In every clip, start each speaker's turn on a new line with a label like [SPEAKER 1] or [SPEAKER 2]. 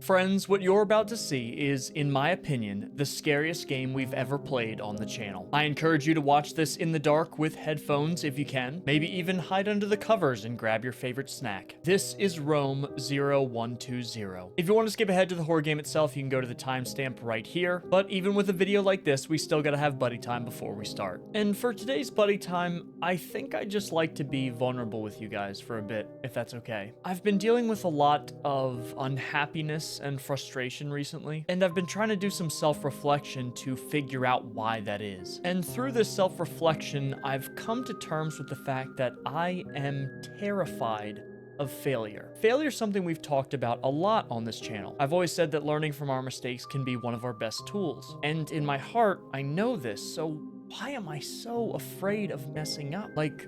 [SPEAKER 1] Friends, what you're about to see is, in my opinion, the scariest game we've ever played on the channel. I encourage you to watch this in the dark with headphones if you can, maybe even hide under the covers and grab your favorite snack. This is Rome 0120. If you want to skip ahead to the horror game itself, you can go to the timestamp right here, but even with a video like this, we still gotta have buddy time before we start. And for today's buddy time, I think I'd just like to be vulnerable with you guys for a bit, if that's okay. I've been dealing with a lot of unhappiness and frustration recently, and I've been trying to do some self-reflection to figure out why that is. And through this self-reflection, I've come to terms with the fact that I am terrified of failure. Failure is something we've talked about a lot on this channel. I've always said that learning from our mistakes can be one of our best tools. And in my heart, I know this, so why am I so afraid of messing up? Like,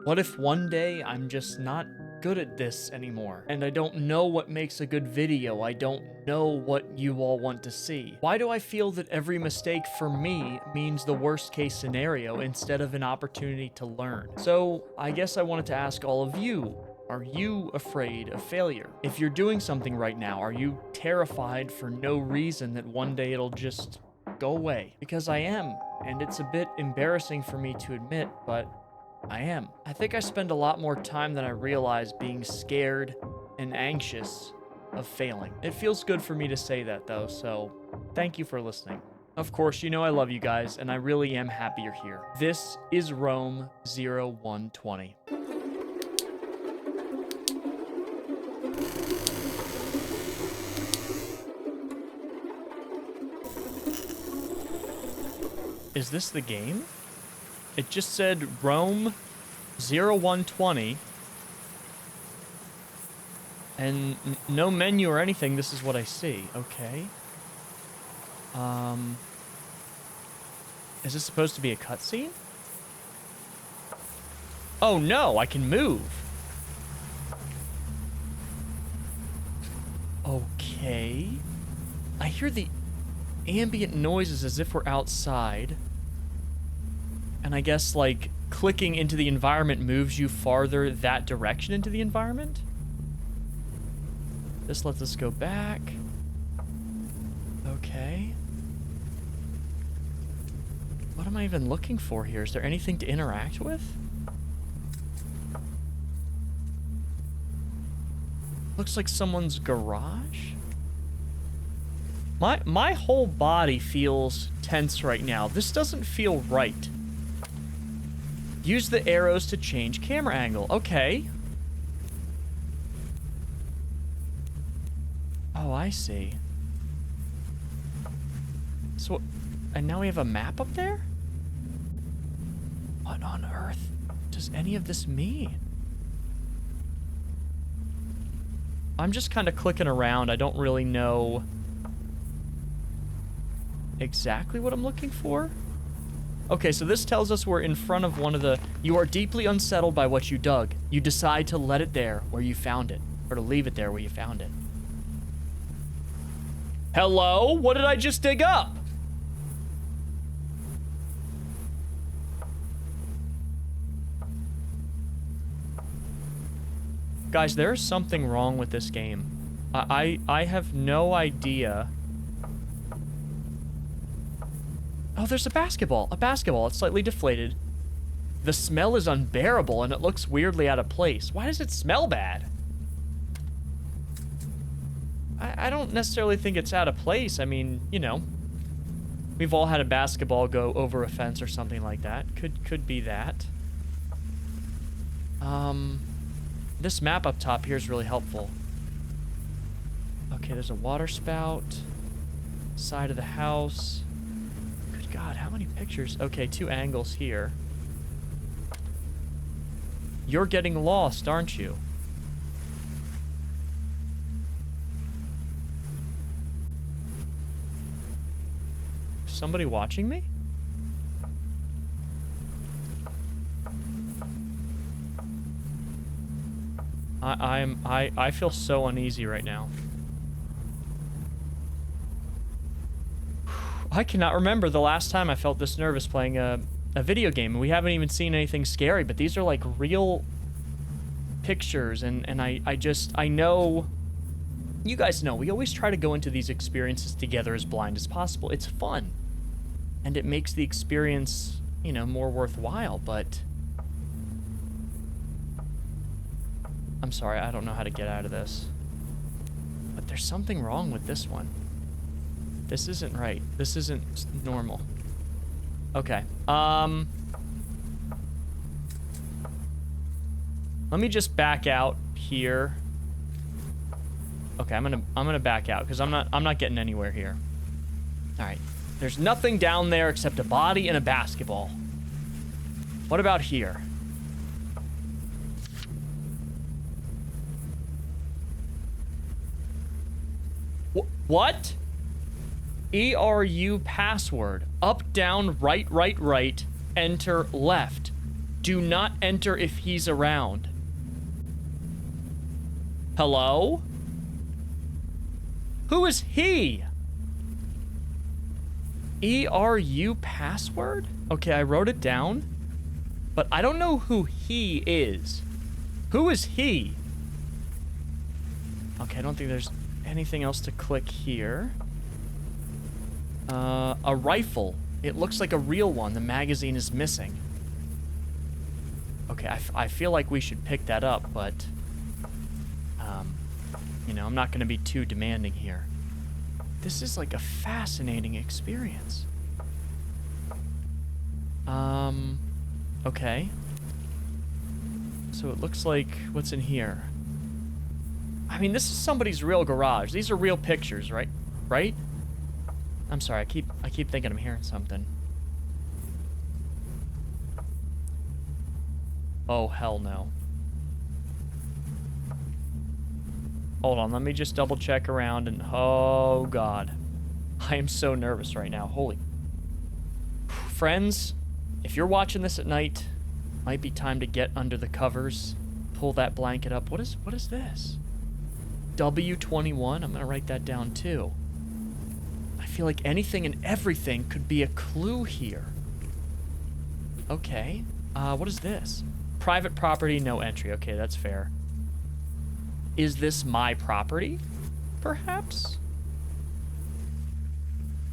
[SPEAKER 1] what if one day I'm just not good at this anymore, and I don't know what makes a good video? I don't know what you all want to see. Why do I feel that every mistake for me means the worst case scenario instead of an opportunity to learn? So I guess I wanted to ask all of you, are you afraid of failure? If you're doing something right now, are you terrified for no reason that one day it'll just go away? Because I am, and it's a bit embarrassing for me to admit, but I am. I think I spend a lot more time than I realize being scared and anxious of failing. It feels good for me to say that though, so thank you for listening. Of course, you know I love you guys, and I really am happy you're here. This is Rome 0120. Is this the game? It just said Rome 0120 and no menu or anything. This is what I see. Okay. Is this supposed to be a cutscene? Oh no, I can move. Okay. I hear the ambient noises as if we're outside. And I guess, like, clicking into the environment moves you farther that direction into the environment? This lets us go back. Okay. What am I even looking for here? Is there anything to interact with? Looks like someone's garage? My whole body feels tense right now. This doesn't feel right. Use the arrows to change camera angle. Okay. Oh, I see. So, and now we have a map up there? What on earth does any of this mean? I'm just kind of clicking around. I don't really know exactly what I'm looking for. Okay, so this tells us we're in front of one of the... You are deeply unsettled by what you dug. You decide to let it there where you found it. Or to leave it there where you found it. Hello? What did I just dig up? Guys, there's something wrong with this game. I have no idea. Oh, there's a basketball. A basketball. It's slightly deflated. The smell is unbearable, and it looks weirdly out of place. Why does it smell bad? I don't necessarily think it's out of place. I mean, you know, we've all had a basketball go over a fence or something like that. Could be that. This map up top here is really helpful. Okay, there's a water spout. Side of the house. God, how many pictures? Okay, 2 angles here. You're getting lost, aren't you? Somebody watching me? I feel so uneasy right now. I cannot remember the last time I felt this nervous playing a video game. And we haven't even seen anything scary, but these are like real pictures, and I know You guys know, we always try to go into these experiences together as blind as possible. It's fun. And it makes the experience, you know, more worthwhile, but... I'm sorry, I don't know how to get out of this. But there's something wrong with this one. This isn't right. This isn't normal. Okay. Let me just back out here. Okay, I'm gonna back out because I'm not getting anywhere here. All right. There's nothing down there except a body and a basketball. What about here? What? ERU password. Up, down, right, right, right. Enter left. Do not enter if he's around. Hello? Who is he? ERU password? Okay, I wrote it down, but I don't know who he is. Who is he? Okay, I don't think there's anything else to click here. A rifle. It looks like a real one. The magazine is missing. Okay, I feel like we should pick that up, but... you know, I'm not going to be too demanding here. This is like a fascinating experience. Okay. So it looks like, what's in here? I mean, this is somebody's real garage. These are real pictures, right? Right? I'm sorry, I keep thinking I'm hearing something. Oh, hell no. Hold on, let me just double check around and... Oh, God. I am so nervous right now. Holy... Friends, if you're watching this at night, might be time to get under the covers. Pull that blanket up. What is this? W21? I'm gonna write that down, too. I feel like anything and everything could be a clue here. Okay. What is this? Private property, no entry. Okay, that's fair. Is this my property? Perhaps?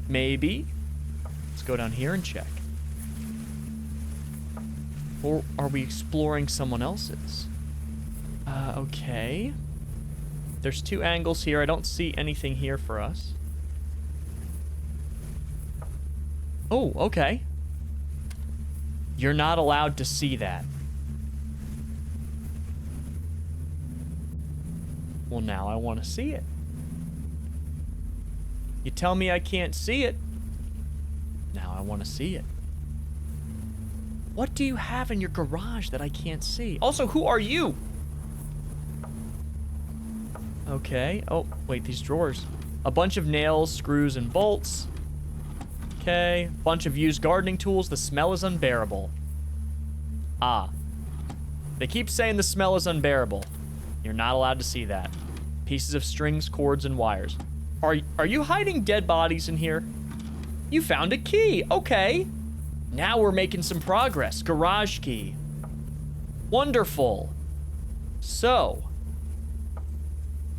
[SPEAKER 1] Maybe. Let's go down here and check. Or are we exploring someone else's? Okay. There's two angles here. I don't see anything here for us. Oh, okay. You're not allowed to see that. Well, now I want to see it. You tell me I can't see it. Now I want to see it. What do you have in your garage that I can't see? Also, who are you? Okay. Oh, wait, these drawers. A bunch of nails, screws, and bolts. Okay. Bunch of used gardening tools. The smell is unbearable. Ah. They keep saying the smell is unbearable. You're not allowed to see that. Pieces of strings, cords, and wires. Are you hiding dead bodies in here? You found a key. Okay. Now we're making some progress. Garage key. Wonderful. So,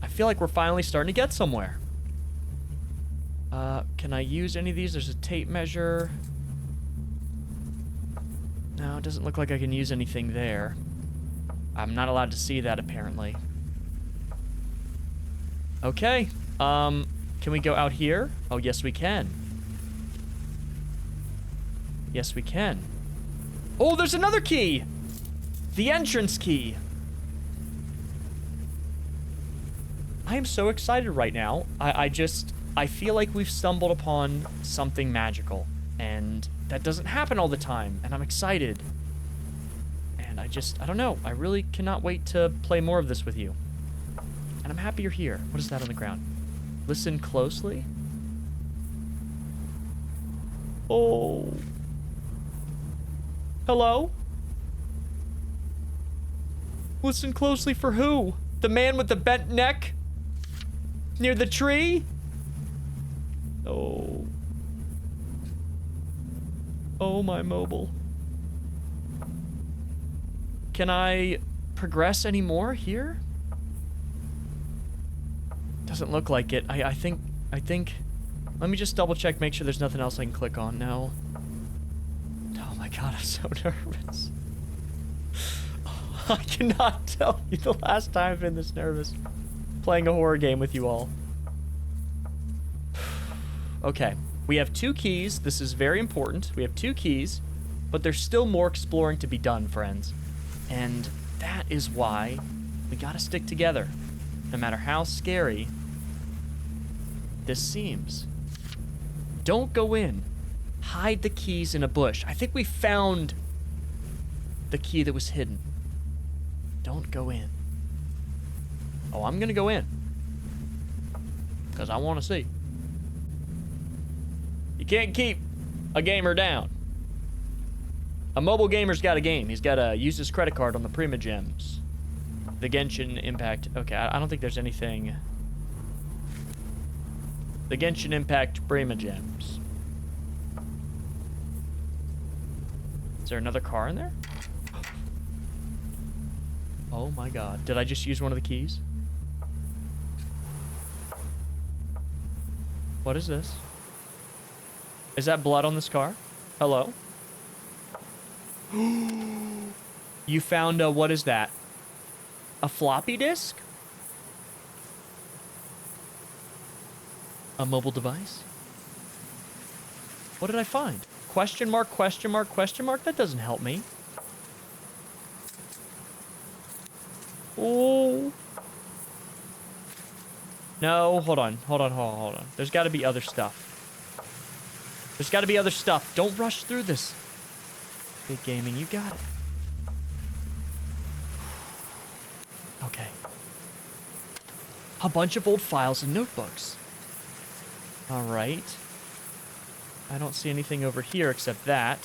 [SPEAKER 1] I feel like we're finally starting to get somewhere. Can I use any of these? There's a tape measure. No, it doesn't look like I can use anything there. I'm not allowed to see that, apparently. Okay. Can we go out here? Oh, yes, we can. Yes, we can. Oh, there's another key! The entrance key. I am so excited right now. I feel like we've stumbled upon something magical. And that doesn't happen all the time. And I'm excited. And I don't know. I really cannot wait to play more of this with you. And I'm happy you're here. What is that on the ground? Listen closely. Oh. Hello? Listen closely for who? The man with the bent neck? Near the tree? Oh. Oh, my mobile. Can I progress any more here? Doesn't look like it. I think... Let me just double check, make sure there's nothing else I can click on. No. Oh my god, I'm so nervous. I cannot tell you the last time I've been this nervous playing a horror game with you all. Okay, we have 2 keys. This is very important. We have 2 keys, but there's still more exploring to be done, friends. And that is why we gotta stick together, no matter how scary this seems. Don't go in. Hide the keys in a bush. I think we found the key that was hidden. Don't go in. Oh, I'm gonna go in. Because I want to see. You can't keep a gamer down. A mobile gamer's got a game. He's got to use his credit card on the Prima Gems. The Genshin Impact. Okay, I don't think there's anything. The Genshin Impact Prima Gems. Is there another car in there? Oh my god. Did I just use one of the keys? What is this? Is that blood on this car? Hello? You found a, what is that? A floppy disk? A mobile device? What did I find? Question mark, question mark, question mark? That doesn't help me. Oh. No, hold on. Hold on. There's got to be other stuff. There's got to be other stuff. Don't rush through this. Big Gaming, you got it. Okay. A bunch of old files and notebooks. All right. I don't see anything over here except that.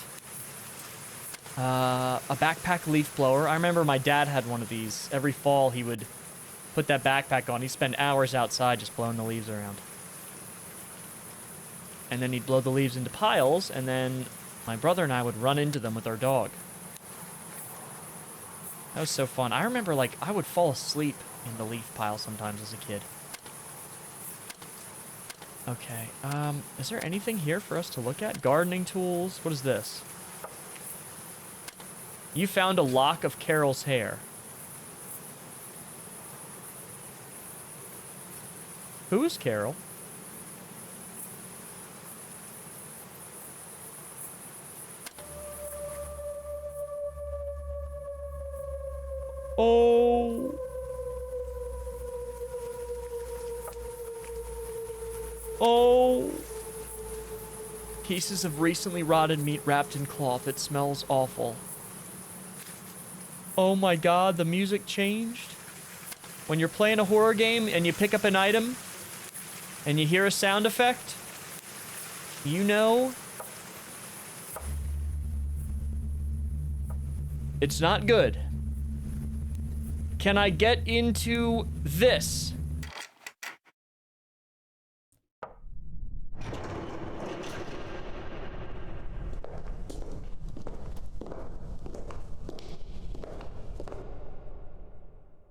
[SPEAKER 1] A backpack leaf blower. I remember my dad had one of these. Every fall he would put that backpack on. He'd spend hours outside just blowing the leaves around. And then he'd blow the leaves into piles, and then my brother and I would run into them with our dog. That was so fun. I remember, like, I would fall asleep in the leaf pile sometimes as a kid. Okay, is there anything here for us to look at? Gardening tools? What is this? You found a lock of Carol's hair. Who is Carol? Oh. Oh. Pieces of recently rotted meat wrapped in cloth. It smells awful. Oh my god, the music changed. When you're playing a horror game and you pick up an item and you hear a sound effect, you know it's not good. Can I get into this?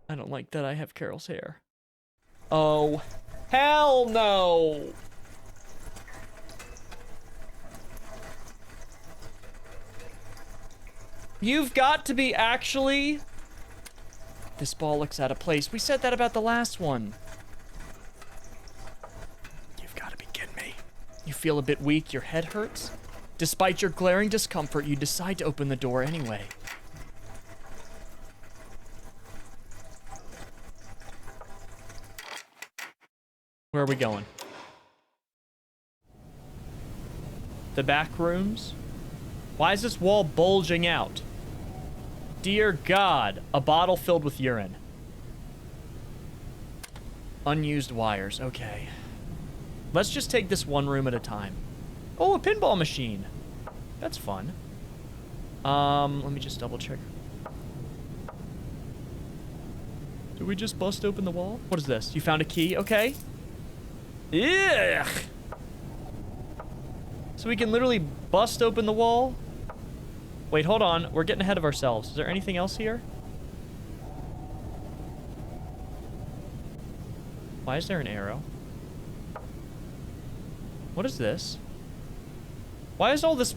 [SPEAKER 1] I don't like that I have Carol's hair. Oh, hell no! You've got to be actually... This ball looks out of place. We said that about the last one. You've got to be kidding me. You feel a bit weak, your head hurts? Despite your glaring discomfort, you decide to open the door anyway. Where are we going? The back rooms? Why is this wall bulging out? Dear God, a bottle filled with urine. Unused wires, okay. Let's just take this one room at a time. Oh, a pinball machine. That's fun. Let me just double check. Did we just bust open the wall? What is this? You found a key? Okay. Ugh. So we can literally bust open the wall? Wait, hold on. We're getting ahead of ourselves. Is there anything else here? Why is there an arrow? What is this? Why is all this...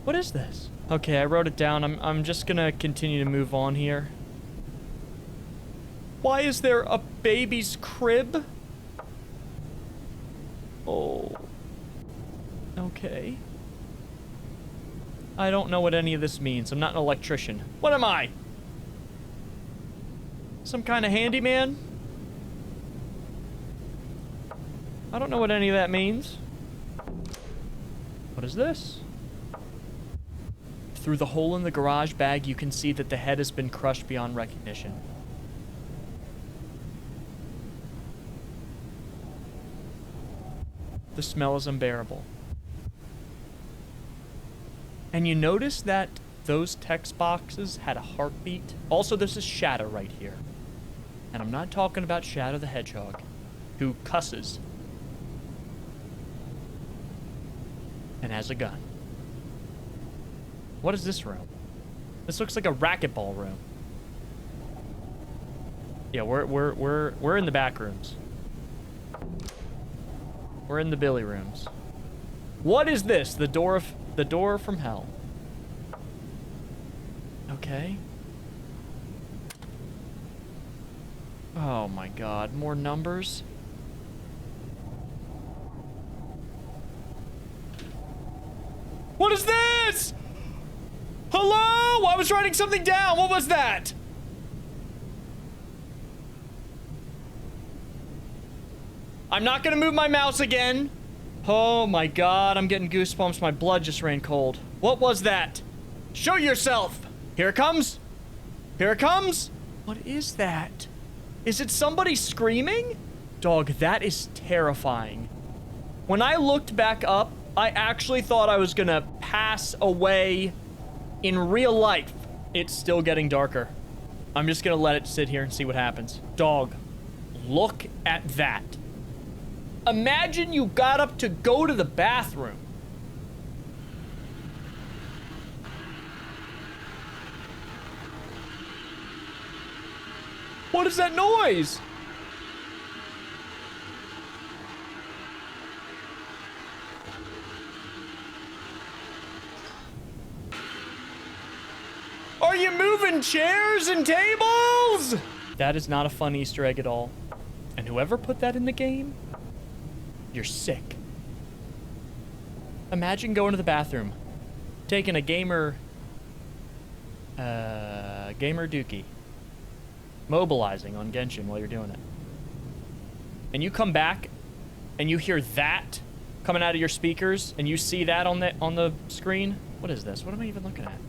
[SPEAKER 1] What is this? Okay, I wrote it down. I'm just gonna continue to move on here. Why is there a baby's crib? Oh. Okay. I don't know what any of this means. I'm not an electrician. What am I? Some kind of handyman? I don't know what any of that means. What is this? Through the hole in the garage bag, you can see that the head has been crushed beyond recognition. The smell is unbearable. And you notice that those text boxes had a heartbeat. Also, this is Shadow right here. And I'm not talking about Shadow the Hedgehog, who cusses and has a gun. What is this room? This looks like a racquetball room. Yeah, we're in the back rooms. We're in the Billy rooms. What is this? The door from hell. Okay. Oh my god, more numbers? What is this? Hello? I was writing something down. What was that? I'm not gonna move my mouse again. Oh my god, I'm getting goosebumps. My blood just ran cold. What was that? Show yourself. Here it comes. Here it comes. What is that? Is it somebody screaming? Dog, that is terrifying. When I looked back up, I actually thought I was gonna pass away in real life. It's still getting darker. I'm just gonna let it sit here and see what happens. Dog, look at that. Imagine you got up to go to the bathroom. What is that noise? Are you moving chairs and tables? That is not a fun Easter egg at all. And whoever put that in the game, you're sick. Imagine going to the bathroom, taking a gamer dookie, mobilizing on Genshin while you're doing it. And you come back and you hear that coming out of your speakers and you see that on the screen. What is this? What am I even looking at?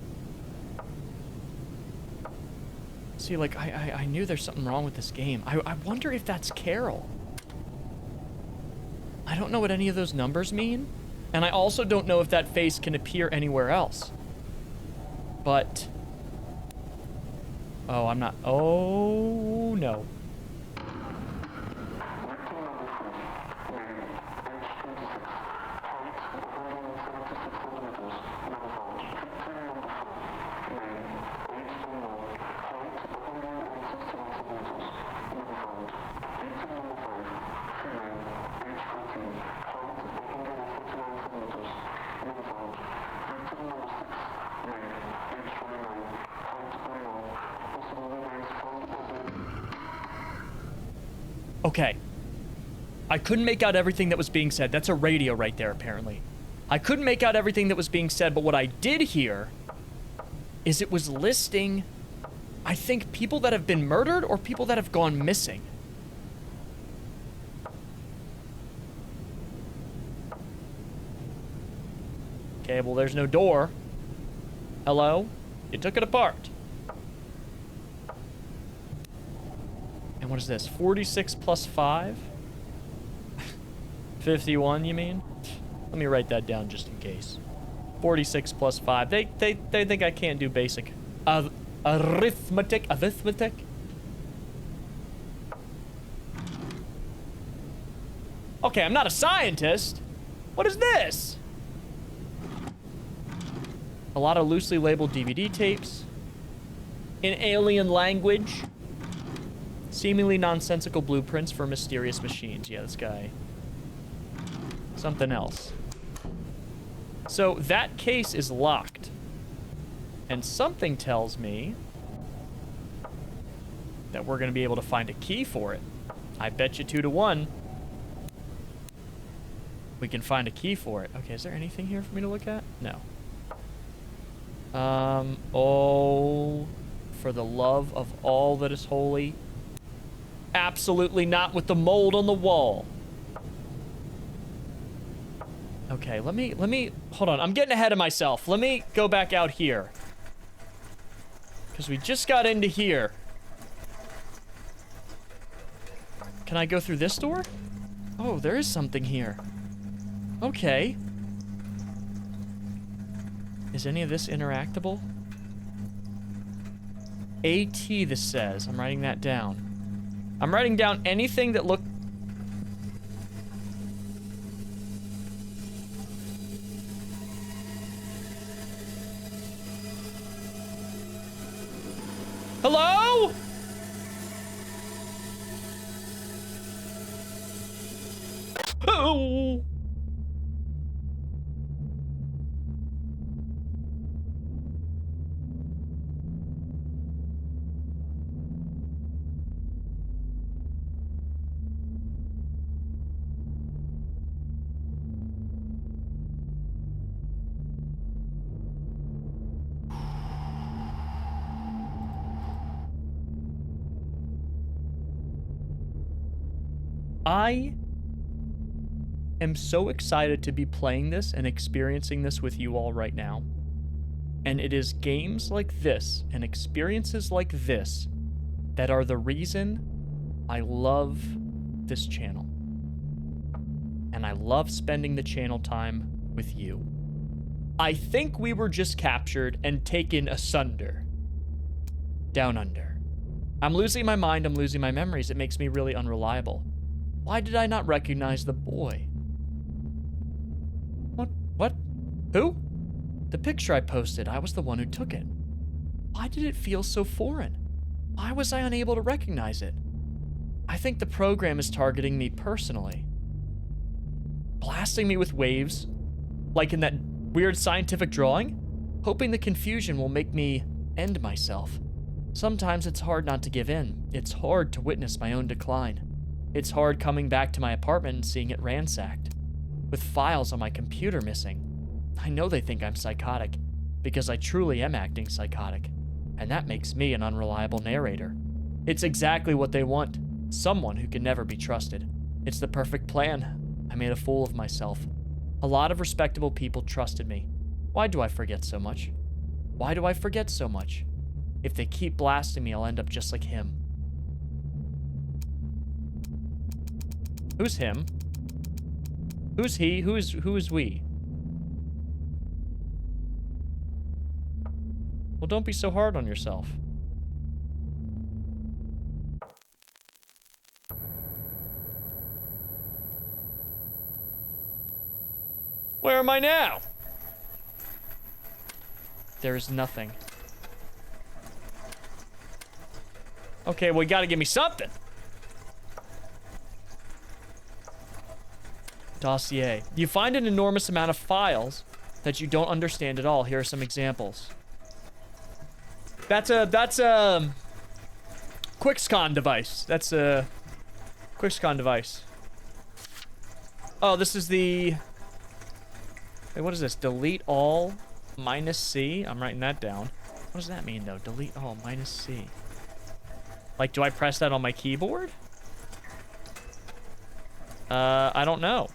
[SPEAKER 1] See, like, I knew there's something wrong with this game. I wonder if that's Carol. I don't know what any of those numbers mean. And I also don't know if that face can appear anywhere else. But... oh, I'm not... oh, no. Okay. I couldn't make out everything that was being said. That's a radio right there, apparently. I couldn't make out everything that was being said, but what I did hear is it was listing, I think, people that have been murdered or people that have gone missing. Okay, well, there's no door. Hello? You took it apart. And what is this? 46 plus 5? 51, you mean? Let me write that down just in case. 46 plus 5. They think I can't do basic arithmetic. Okay, I'm not a scientist. What is this? A lot of loosely labeled DVD tapes in alien language. Seemingly nonsensical blueprints for mysterious machines. Yeah, this guy. Something else. So that case is locked. And something tells me that we're going to be able to find a key for it. I bet you 2 to 1. We can find a key for it. Okay, is there anything here for me to look at? No. Oh, for the love of all that is holy. Absolutely not with the mold on the wall. Okay, let me, hold on. I'm getting ahead of myself. Let me go back out here. Because we just got into here. Can I go through this door? Oh, there is something here. Okay. Is any of this interactable? AT, this says. I'm writing that down. I'm writing down anything that look... Hello? Oh! I am so excited to be playing this and experiencing this with you all right now. And it is games like this and experiences like this that are the reason I love this channel. And I love spending the channel time with you. I think we were just captured and taken asunder. Down under. I'm losing my mind, I'm losing my memories. It makes me really unreliable. Why did I not recognize the boy? What? Who? The picture I posted, I was the one who took it. Why did it feel so foreign? Why was I unable to recognize it? I think the program is targeting me personally. Blasting me with waves, like in that weird scientific drawing, hoping the confusion will make me end myself. Sometimes it's hard not to give in. It's hard to witness my own decline. It's hard coming back to my apartment and seeing it ransacked, with files on my computer missing. I know they think I'm psychotic, because I truly am acting psychotic, and that makes me an unreliable narrator. It's exactly what they want, someone who can never be trusted. It's the perfect plan. I made a fool of myself. A lot of respectable people trusted me. Why do I forget so much? Why do I forget so much? If they keep blasting me, I'll end up just like him. Who's him? Who's he? Who is we? Well, don't be so hard on yourself. Where am I now? There is nothing. Okay, well, you gotta give me something. Dossier. You find an enormous amount of files that you don't understand at all. Here are some examples. That's a QuickScan device. That's a QuickScan device. Oh, this is the... Wait, what is this? Delete all -C? I'm writing that down. What does that mean, though? Delete all -C. Like, do I press that on my keyboard? I don't know.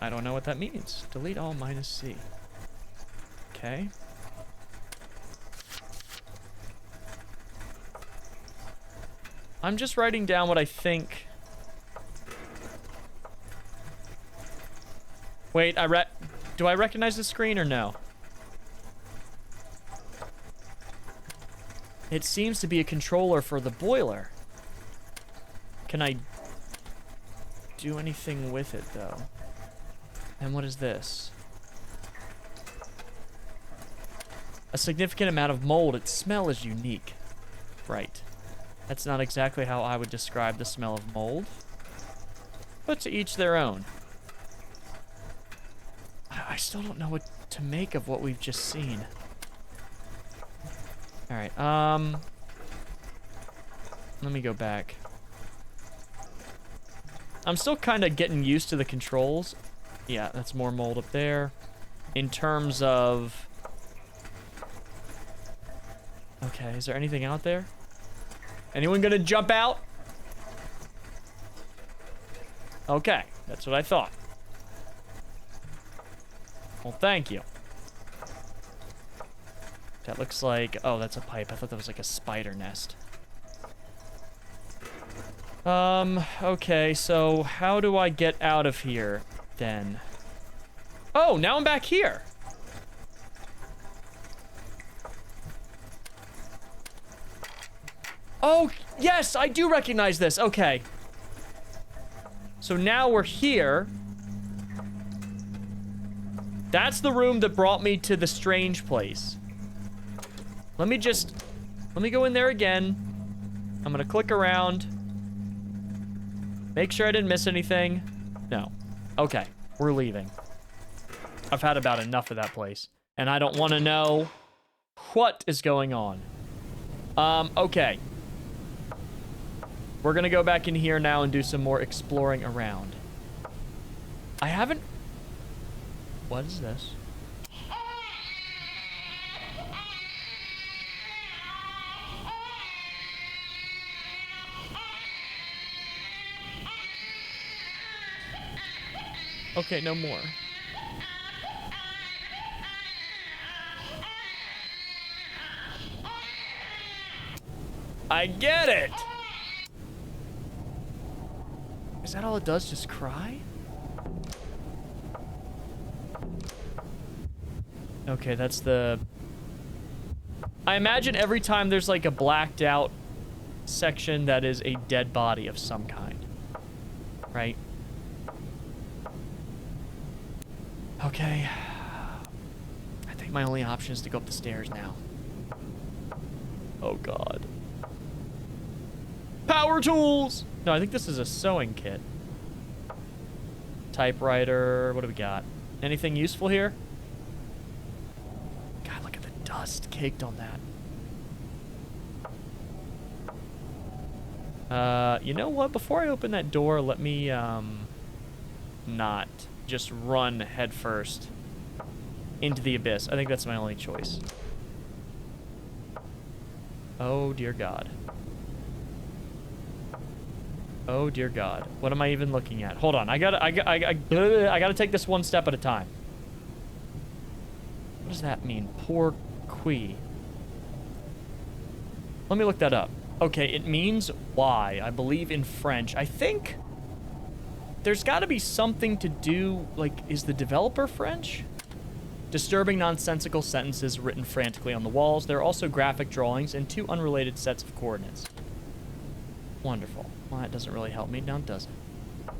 [SPEAKER 1] I don't know what that means. Delete all -C. Okay. I'm just writing down what I think. Wait, do I recognize the screen or no? It seems to be a controller for the boiler. Can I do anything with it, though? And what is this? A significant amount of mold. Its smell is unique. Right. That's not exactly how I would describe the smell of mold. But to each their own. I still don't know what to make of what we've just seen. Alright, let me go back. I'm still kind of getting used to the controls. Yeah, that's more mold up there. In terms of... Okay, is there anything out there? Anyone gonna jump out? Okay, that's what I thought. Well, thank you. That looks like... Oh, that's a pipe. I thought that was like a spider nest. Okay, so how do I get out of here, then? Oh, now I'm back here. Oh, yes, I do recognize this. Okay. So now we're here. That's the room that brought me to the strange place. Let me go in there again. I'm gonna click around. Make sure I didn't miss anything. No. Okay, we're leaving. I've had about enough of that place. And I don't want to know what is going on. Okay. We're gonna go back in here now and do some more exploring around. I haven't... What is this? Okay, no more. I get it! Is that all it does? Just cry? Okay, that's the... I imagine every time there's like a blacked out section that is a dead body of some kind. Right? Okay. I think my only option is to go up the stairs now. Oh god. Power tools! No, I think this is a sewing kit. Typewriter. What do we got? Anything useful here? God, look at the dust caked on that. You know what? Before I open that door, let me, not just run headfirst into the abyss. I think that's my only choice. Oh, dear God. Oh, dear God. What am I even looking at? Hold on. I gotta take this one step at a time. What does that mean? Pour qui. Let me look that up. Okay, it means why, I believe in French. I think there's got to be something to do, like, is the developer French? Disturbing nonsensical sentences written frantically on the walls. There are also graphic drawings and 2 unrelated sets of coordinates. Wonderful. Well, that doesn't really help me, now does it?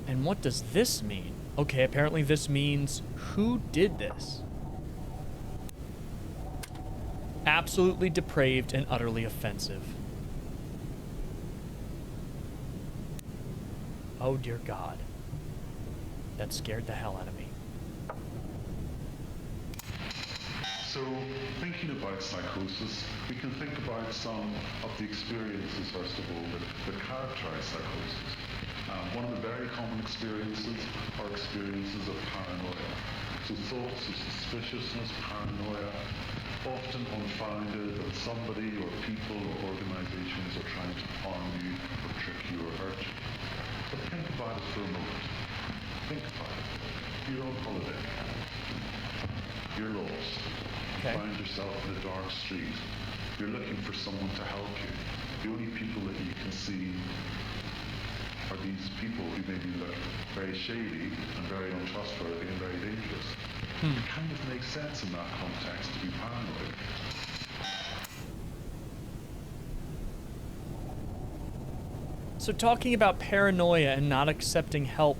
[SPEAKER 1] And what does this mean? Okay, apparently this means who did this? Absolutely depraved and utterly offensive. Oh, dear God. That scared the hell out of me.
[SPEAKER 2] So, thinking about psychosis, we can think about some of the experiences, first of all, that characterize psychosis. One of the very common experiences are experiences of paranoia. So thoughts of suspiciousness, paranoia, often unfounded that somebody or people or organizations are trying to harm you or trick you or hurt you. But think about it for a moment. Think about it. You're on holiday. You're lost.
[SPEAKER 1] Okay.
[SPEAKER 2] You find yourself in a dark street. You're looking for someone to help you. The only people that you can see are these people who maybe look very shady and very untrustworthy and very dangerous. It kind of makes sense in that context to be paranoid.
[SPEAKER 1] So talking about paranoia and not accepting help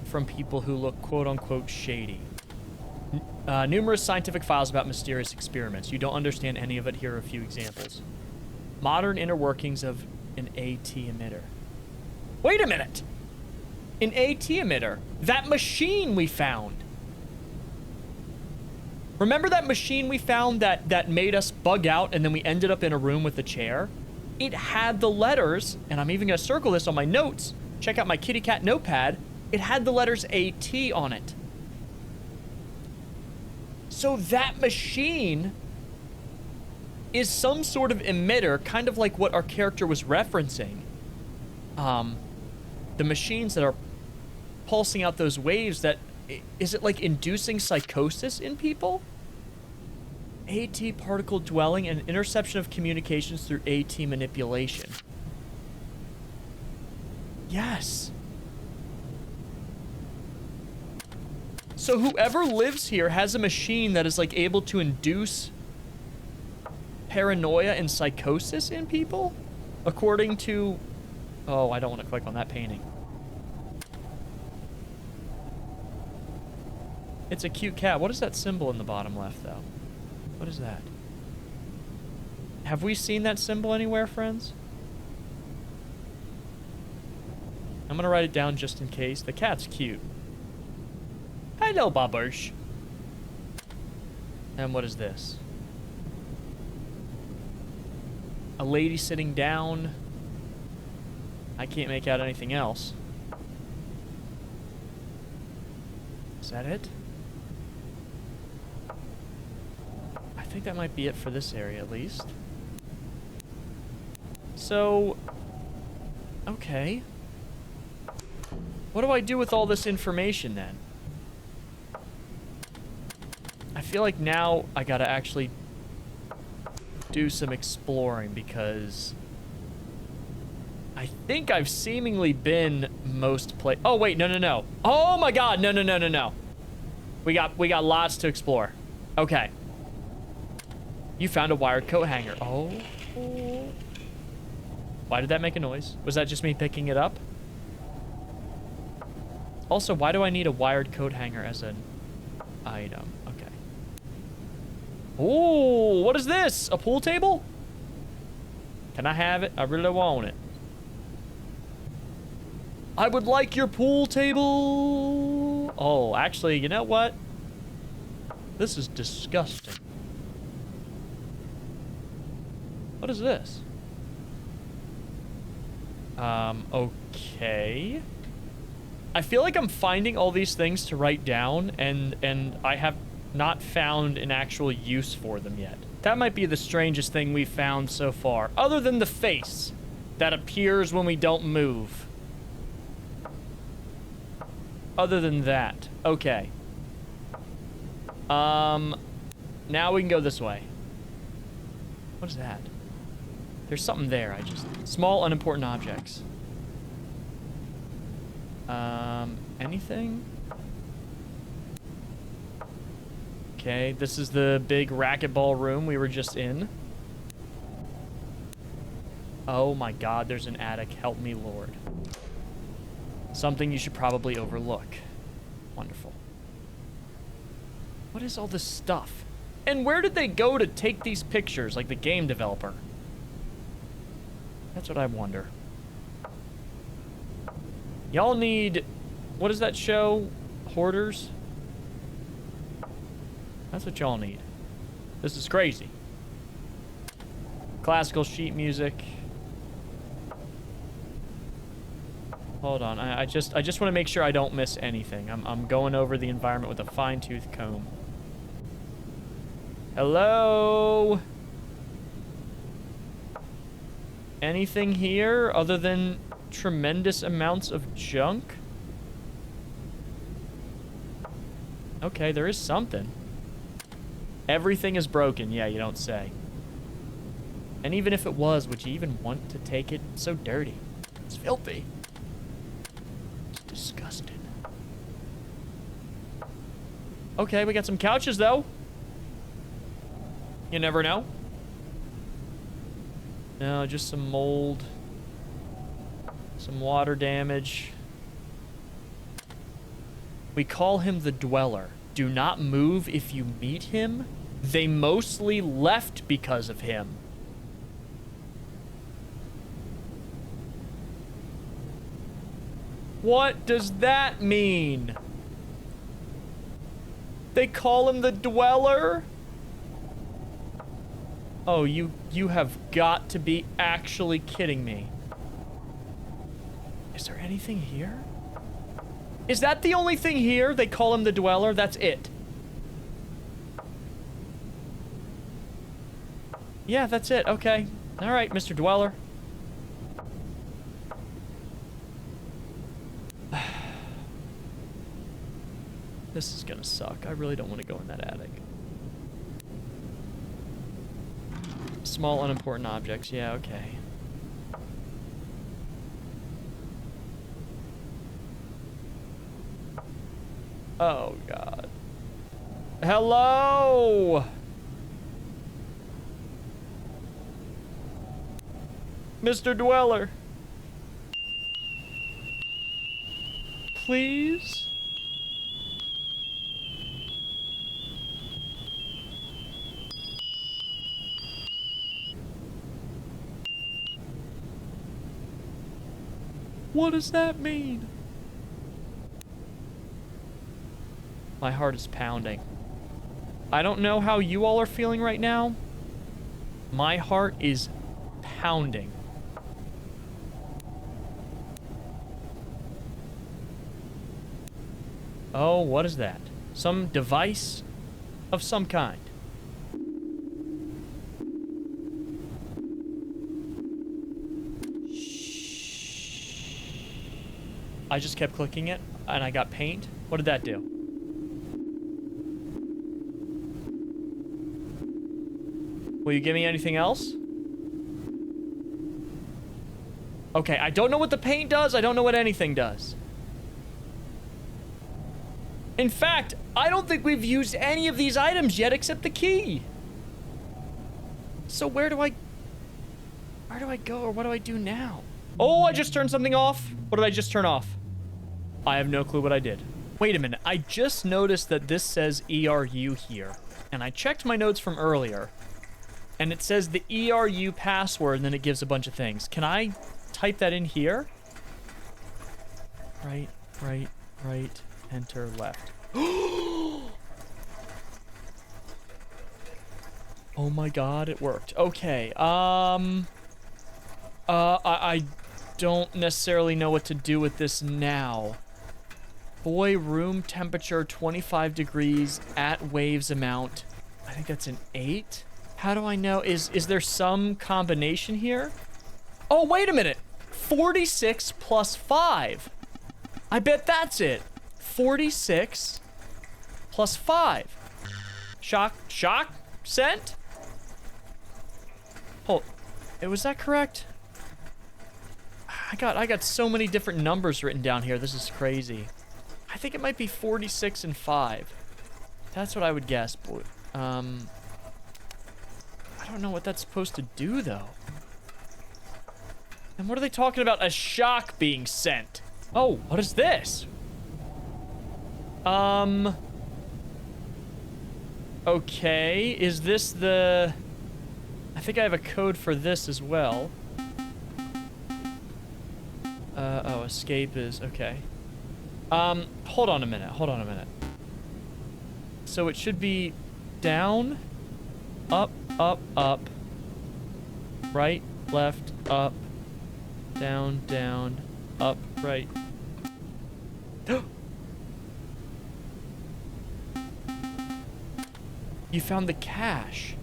[SPEAKER 1] from people who look quote-unquote shady. Numerous scientific files about mysterious experiments. You don't understand any of it. Here are a few examples. Modern inner workings of an AT emitter. Wait a minute! An AT emitter. That machine we found. Remember that machine we found that made us bug out and then we ended up in a room with a chair? It had the letters, and I'm even going to circle this on my notes. Check out my kitty cat notepad. It had the letters AT on it. So that machine is some sort of emitter, kind of like what our character was referencing. The machines that are pulsing out those waves that... Is it like inducing psychosis in people? AT particle dwelling and interception of communications through AT manipulation. Yes. So whoever lives here has a machine that is like able to induce paranoia and psychosis in people? According to... Oh, I don't want to click on that painting. It's a cute cat. What is that symbol in the bottom left, though? What is that? Have we seen that symbol anywhere, friends? I'm gonna write it down just in case. The cat's cute. Hello, Bobbers. And what is this? A lady sitting down. I can't make out anything else. Is that it? I think that might be it for this area, at least. So... Okay. What do I do with all this information, then? I feel like now I gotta actually do some exploring, because I think I've seemingly been most Oh, wait, no. Oh my god, no. We got lots to explore. Okay. You found a wired coat hanger. Oh. Why did that make a noise? Was that just me picking it up? Also, why do I need a wired coat hanger as an item? Okay. Oh, what is this? A pool table? Can I have it? I really want it. I would like your pool table. Oh, actually, you know what? This is disgusting. What is this? Okay. I feel like I'm finding all these things to write down, and I have not found an actual use for them yet. That might be the strangest thing we've found so far, other than the face that appears when we don't move. Other than that. Okay. Now we can go this way. What is that? There's something there. Small, unimportant objects. Anything? Okay, this is the big racquetball room we were just in. Oh my god, there's an attic. Help me, Lord. Something you should probably overlook. Wonderful. What is all this stuff? And where did they go to take these pictures, like the game developer? That's what I wonder. Y'all need... What is that show? Hoarders? That's what y'all need. This is crazy. Classical sheet music. Hold on. I just want to make sure I don't miss anything. I'm going over the environment with a fine-tooth comb. Hello? Anything here other than tremendous amounts of junk? Okay, there is something. Everything is broken. Yeah, you don't say. And even if it was, would you even want to take it? It's so dirty. It's filthy. It's disgusting. Okay, we got some couches, though. You never know. No, just some mold. Some water damage. We call him the Dweller. Do not move if you meet him. They mostly left because of him. What does that mean? They call him the Dweller? Oh, you have got to be actually kidding me. Is there anything here? Is that the only thing here? They call him the Dweller? That's it. Yeah, that's it. Okay. All right, Mr. Dweller. This is gonna suck. I really don't want to go in that attic. Small, unimportant objects. Yeah, okay. Oh, God. Hello! Mr. Dweller. Please? What does that mean? My heart is pounding. I don't know how you all are feeling right now. My heart is pounding. Oh, what is that? Some device of some kind. I just kept clicking it, and I got paint. What did that do? Will you give me anything else? Okay, I don't know what the paint does. I don't know what anything does. In fact, I don't think we've used any of these items yet except the key. So where do I go, or what do I do now? Oh, I just turned something off. What did I just turn off? I have no clue what I did. Wait a minute. I just noticed that this says ERU here. And I checked my notes from earlier. And it says the ERU password, and then it gives a bunch of things. Can I type that in here? Right, enter, left. Oh my God, it worked. Okay, I don't necessarily know what to do with this now. Boy, room temperature 25 degrees at waves amount. I think that's an 8. How do I know? Is there some combination here? Oh, wait a minute. 46 plus 5. I bet that's it. 46 plus 5. Shock, scent? Hold, was that correct? I got so many different numbers written down here. This is crazy. I think it might be 46 and 5. That's what I would guess. I don't know what that's supposed to do, though. And what are they talking about? A shock being sent. Oh, what is this? Okay, is this the... I think I have a code for this as well. Oh, escape is... Okay. Hold on a minute. So it should be down, up, right, left, up, down, up, right. You found the cache.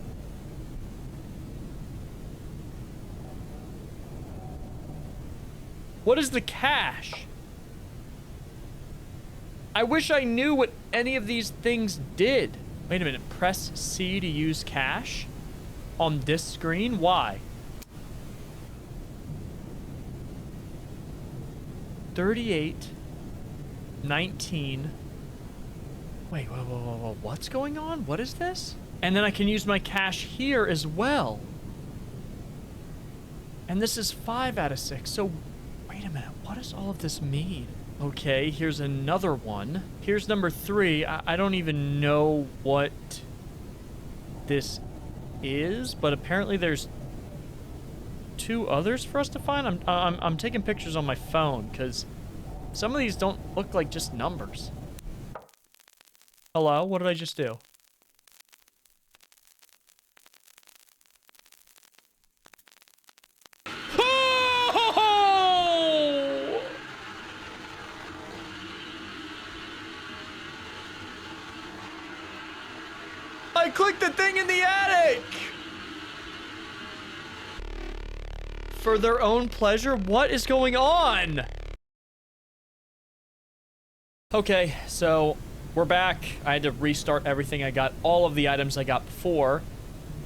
[SPEAKER 1] What is the cache? I wish I knew what any of these things did. Wait a minute, press C to use cache on this screen? Why? 38, 19. Wait, whoa, what's going on? What is this? And then I can use my cache here as well. And this is 5 out of 6, so wait a minute, what does all of this mean? Okay, here's another one. Here's number 3. I don't even know what this is, but apparently there's 2 others for us to find. I'm taking pictures on my phone because some of these don't look like just numbers. Hello? What did I just do? I clicked the thing in the attic! For their own pleasure? What is going on? Okay, so we're back. I had to restart everything. I got all of the items I got before,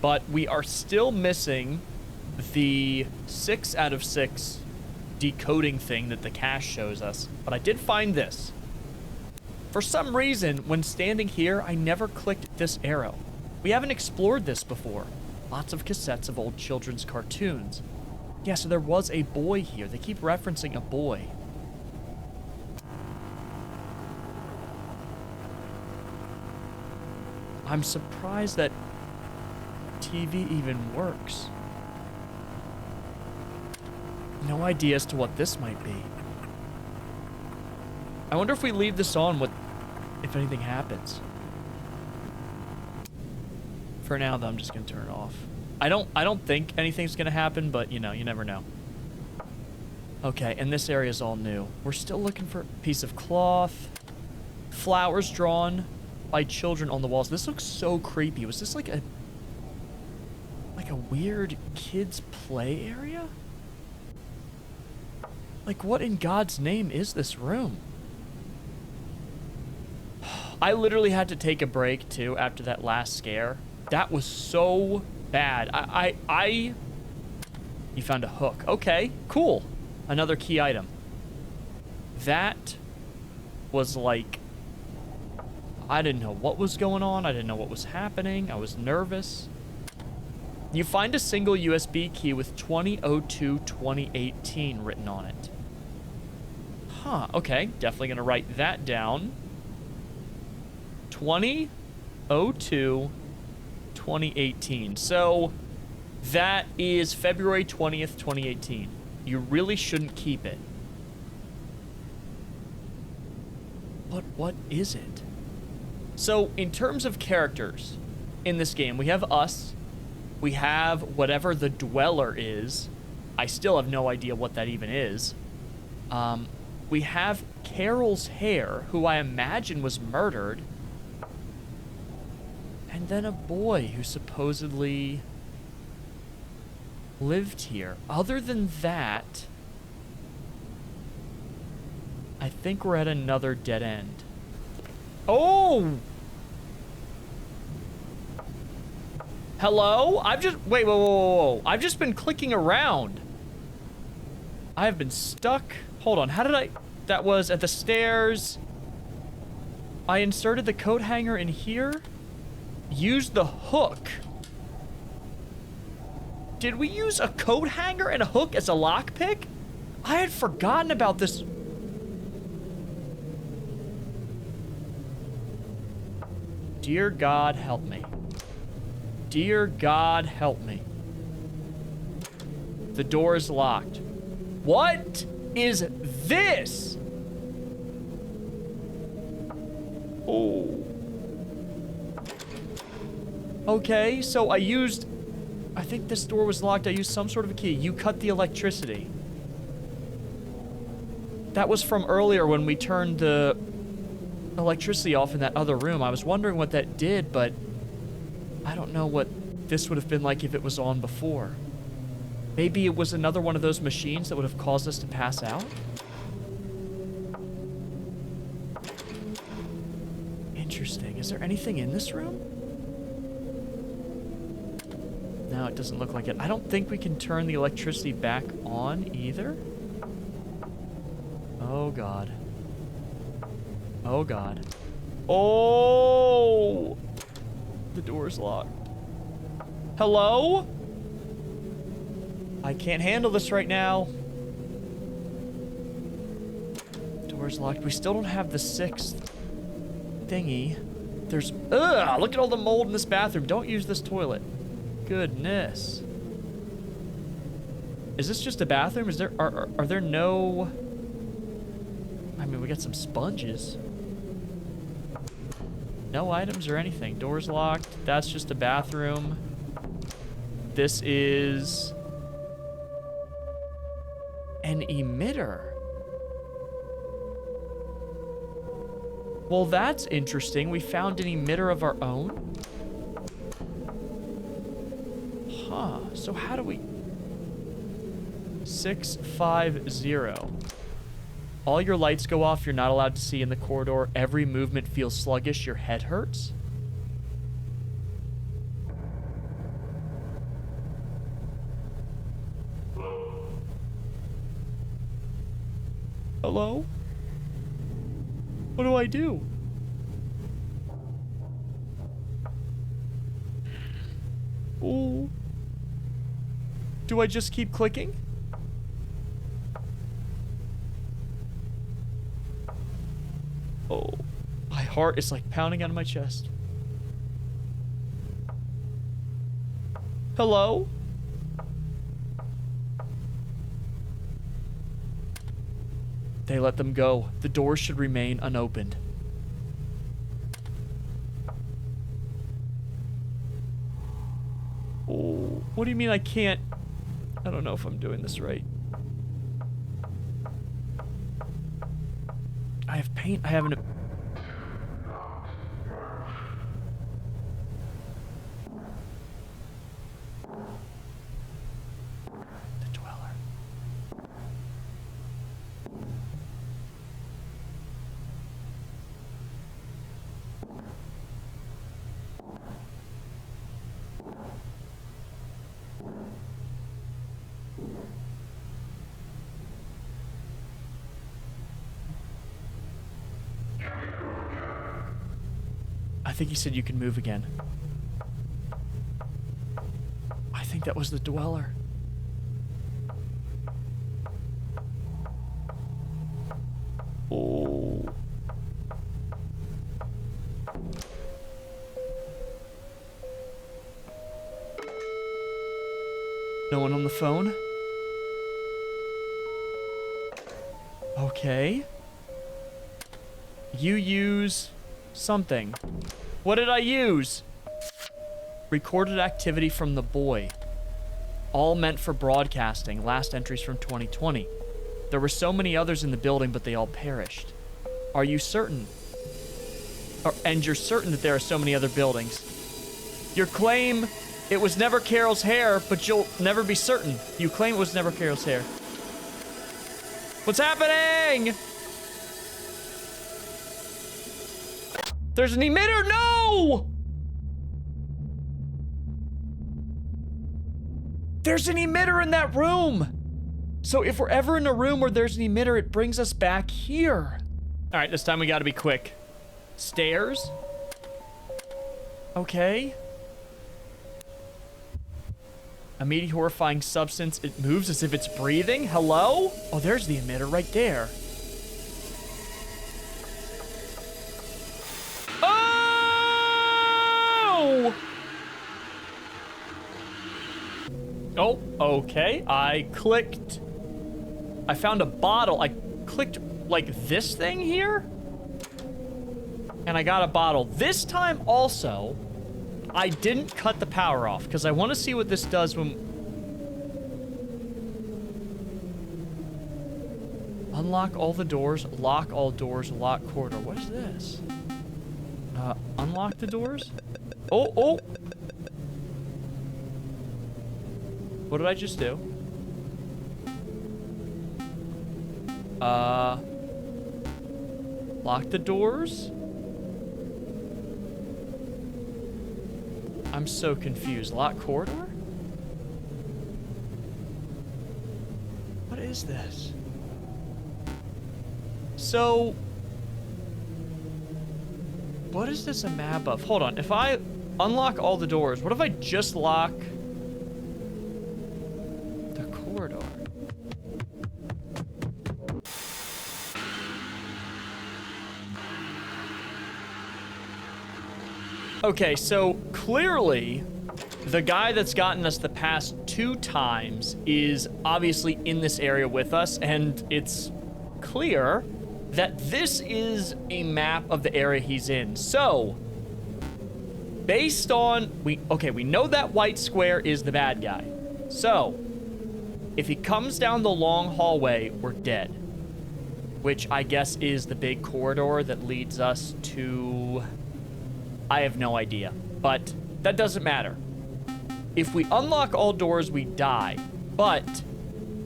[SPEAKER 1] but we are still missing the 6 out of 6 decoding thing that the cache shows us. But I did find this. For some reason, when standing here, I never clicked this arrow. We haven't explored this before. Lots of cassettes of old children's cartoons. Yeah, so there was a boy here. They keep referencing a boy. I'm surprised that TV even works. No idea as to what this might be. I wonder if we leave this on, if anything happens. For now, though, I'm just gonna turn it off. I don't think anything's gonna happen, but you know, you never know. Okay, and this area is all new. We're still looking for a piece of cloth. Flowers drawn by children on the walls. This looks so creepy. Was this like a weird kids play area? Like, what in God's name is this room? I literally had to take a break too after that last scare. That was so bad. You found a hook. Okay, cool. Another key item. That was like, I didn't know what was going on. I didn't know what was happening. I was nervous. You find a single USB key with 2002-2018 written on it. Huh, okay. Definitely gonna write that down. 2002-2018. So that is February 20th, 2018. You really shouldn't keep it. But what is it? So in terms of characters in this game, we have us. We have whatever the dweller is. I still have no idea what that even is. We have Carol's hair, who I imagine was murdered. And then a boy who supposedly lived here. Other than that, I think we're at another dead end. Oh! Hello? Wait, whoa. I've just been clicking around. I have been stuck. Hold on, that was at the stairs. I inserted the coat hanger in here. Used the hook. Did we use a coat hanger and a hook as a lockpick? I had forgotten about this. Dear God, help me. Dear God, help me. The door is locked. What is this? Oh. Okay, so I think this door was locked. I used some sort of a key. You cut the electricity. That was from earlier when we turned the electricity off in that other room. I was wondering what that did, but I don't know what this would have been like if it was on before. Maybe it was another one of those machines that would have caused us to pass out? Interesting. Is there anything in this room? No, it doesn't look like it. I don't think we can turn the electricity back on either. Oh, God. Oh, God. Oh! The door's locked. Hello? I can't handle this right now. Door's locked. We still don't have the 6th thingy. There's... Ugh! Look at all the mold in this bathroom. Don't use this toilet. Goodness. Is this just a bathroom? Is there... Are there no... I mean, we got some sponges. No items or anything. Door's locked. That's just a bathroom. This is... an emitter. Well, that's interesting. We found an emitter of our own. Huh. So how do we... 650. All your lights go off. You're not allowed to see in the corridor. Every movement feels sluggish. Your head hurts. Hello? What do I do? Ooh. Do I just keep clicking? Oh. My heart is like pounding out of my chest. Hello? They let them go. The doors should remain unopened. Oh, what do you mean I can't? I don't know if I'm doing this right. I have paint. I have an... The dweller. I think he said you can move again. I think that was the dweller. Oh. No one on the phone? Okay. You use something. What did I use? Recorded activity from the boy. All meant for broadcasting. Last entries from 2020. There were so many others in the building, but they all perished. Are you certain? And you're certain that there are so many other buildings. Your claim it was never Carol's hair, but you'll never be certain. You claim it was never Carol's hair. What's happening? There's an emitter! No! There's an emitter in that room! So if we're ever in a room where there's an emitter, it brings us back here. All right, this time we gotta be quick. Stairs? Okay. Immediate horrifying substance. It moves as if it's breathing. Hello? Oh, there's the emitter right there. Oh, okay. I found a bottle. I clicked, like, this thing here? And I got a bottle. This time, also, I didn't cut the power off, because I want to see what this does when... Unlock all the doors, lock all doors, lock corridor. What is this? Unlock the doors? Oh, oh! What did I just do? Lock the doors? I'm so confused. Lock corridor? What is this? So... what is this a map of? Hold on. If I unlock all the doors, what if I just lock... corridor. Okay, so clearly the guy that's gotten us the past 2 times is obviously in this area with us, and it's clear that this is a map of the area he's in. So, based on, we know that white square is the bad guy. So, if he comes down the long hallway, we're dead. Which I guess is the big corridor that leads us to... I have no idea, but that doesn't matter. If we unlock all doors, we die. But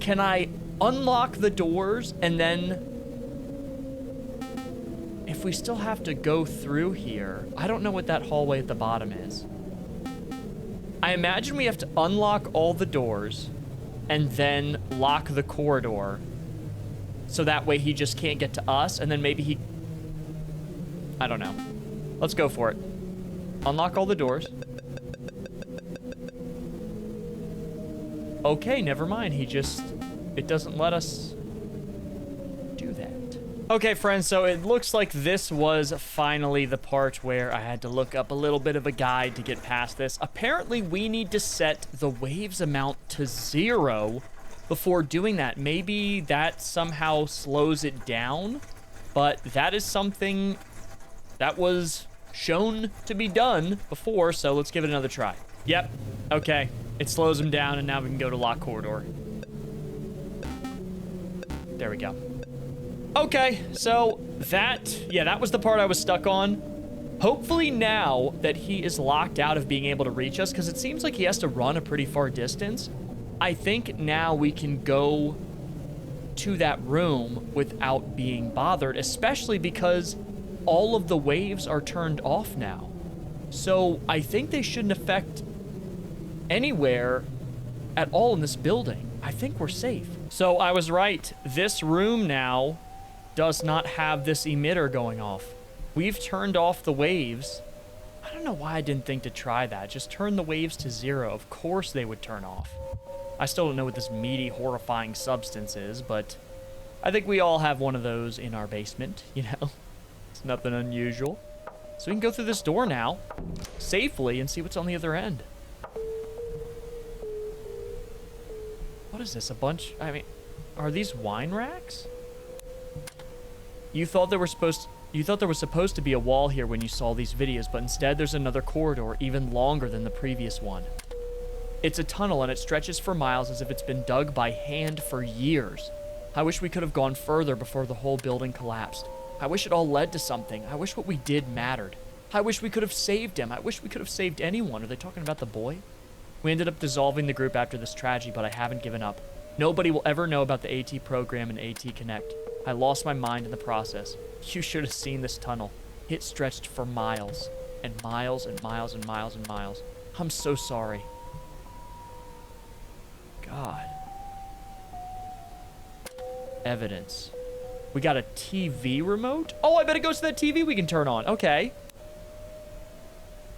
[SPEAKER 1] can I unlock the doors and then... If we still have to go through here, I don't know what that hallway at the bottom is. I imagine we have to unlock all the doors and then lock the corridor so that way he just can't get to us, and then maybe he... I don't know. Let's go for it. Unlock all the doors. Okay, never mind. He just... It doesn't let us do that. Okay, friends, so it looks like this was finally the part where I had to look up a little bit of a guide to get past this. Apparently, we need to set the waves amount to 0 before doing that. Maybe that somehow slows it down, but that is something that was shown to be done before, so let's give it another try. Yep, okay. It slows him down, and now we can go to lock corridor. There we go. Okay, so that was the part I was stuck on. Hopefully now that he is locked out of being able to reach us, because it seems like he has to run a pretty far distance, I think now we can go to that room without being bothered, especially because all of the waves are turned off now. So I think they shouldn't affect anywhere at all in this building. I think we're safe. So I was right. This room now does not have this emitter going off. We've turned off the waves. I don't know why I didn't think to try that. Just turn the waves to 0. Of course they would turn off. I still don't know what this meaty, horrifying substance is, but I think we all have one of those in our basement, you know? It's nothing unusual. So we can go through this door now, safely, and see what's on the other end. What is this, a bunch? I mean, are these wine racks? You thought there was supposed to be a wall here when you saw these videos, but instead there's another corridor even longer than the previous one. It's a tunnel and it stretches for miles as if it's been dug by hand for years. I wish we could have gone further before the whole building collapsed. I wish it all led to something. I wish what we did mattered. I wish we could have saved him. I wish we could have saved anyone. Are they talking about the boy? We ended up dissolving the group after this tragedy, but I haven't given up. Nobody will ever know about the AT program and AT Connect. I lost my mind in the process. You should have seen this tunnel. It stretched for miles and miles and miles and miles and miles. I'm so sorry. God. Evidence. We got a TV remote? Oh, I bet it goes to that TV we can turn on. Okay.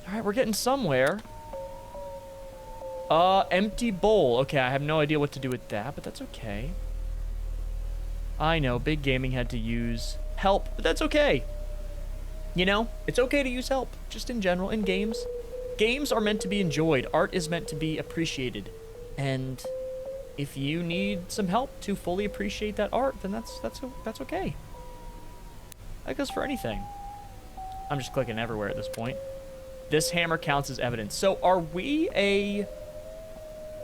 [SPEAKER 1] All right, we're getting somewhere. Empty bowl. Okay, I have no idea what to do with that, but that's okay. I know, Big Gaming had to use help, but that's okay. You know, it's okay to use help, just in general, in games. Games are meant to be enjoyed. Art is meant to be appreciated. And if you need some help to fully appreciate that art, then that's okay. That goes for anything. I'm just clicking everywhere at this point. This hammer counts as evidence. So are we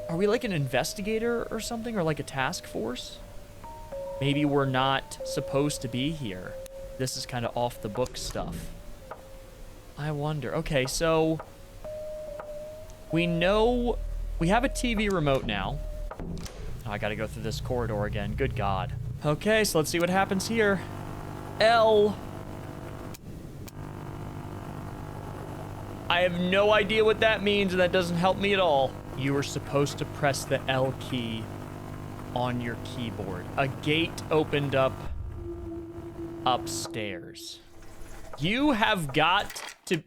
[SPEAKER 1] like an investigator or something, or like a task force? Maybe we're not supposed to be here. This is kind of off the book stuff. I wonder. Okay, so we know we have a TV remote now. Oh, I gotta go through this corridor again. Good God. Okay, so let's see what happens here. L. I have no idea what that means, and that doesn't help me at all. You were supposed to press the L key on your keyboard. A gate opened up upstairs. You have got to...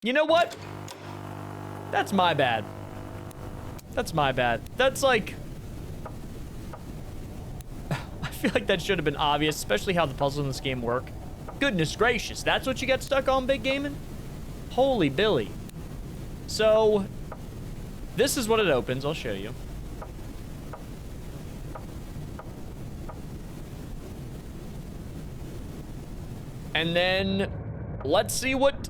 [SPEAKER 1] You know what? That's my bad. That's my bad. That's like... I feel like that should have been obvious, especially how the puzzles in this game work. Goodness gracious, that's what you got stuck on, Big Gaming? Holy Billy. So, this is what it opens. I'll show you. And then, let's see what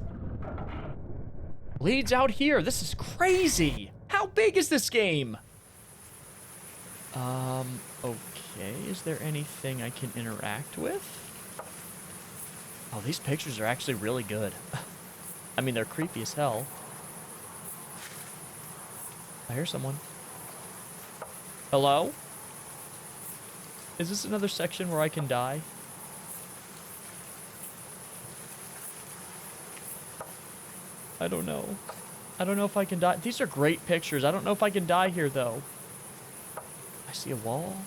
[SPEAKER 1] leads out here. This is crazy. How big is this game? Okay. Is there anything I can interact with? Oh, these pictures are actually really good. I mean, they're creepy as hell. I hear someone. Hello? Is this another section where I can die? I don't know. I don't know if I can die. These are great pictures. I don't know if I can die here, though. I see a wall.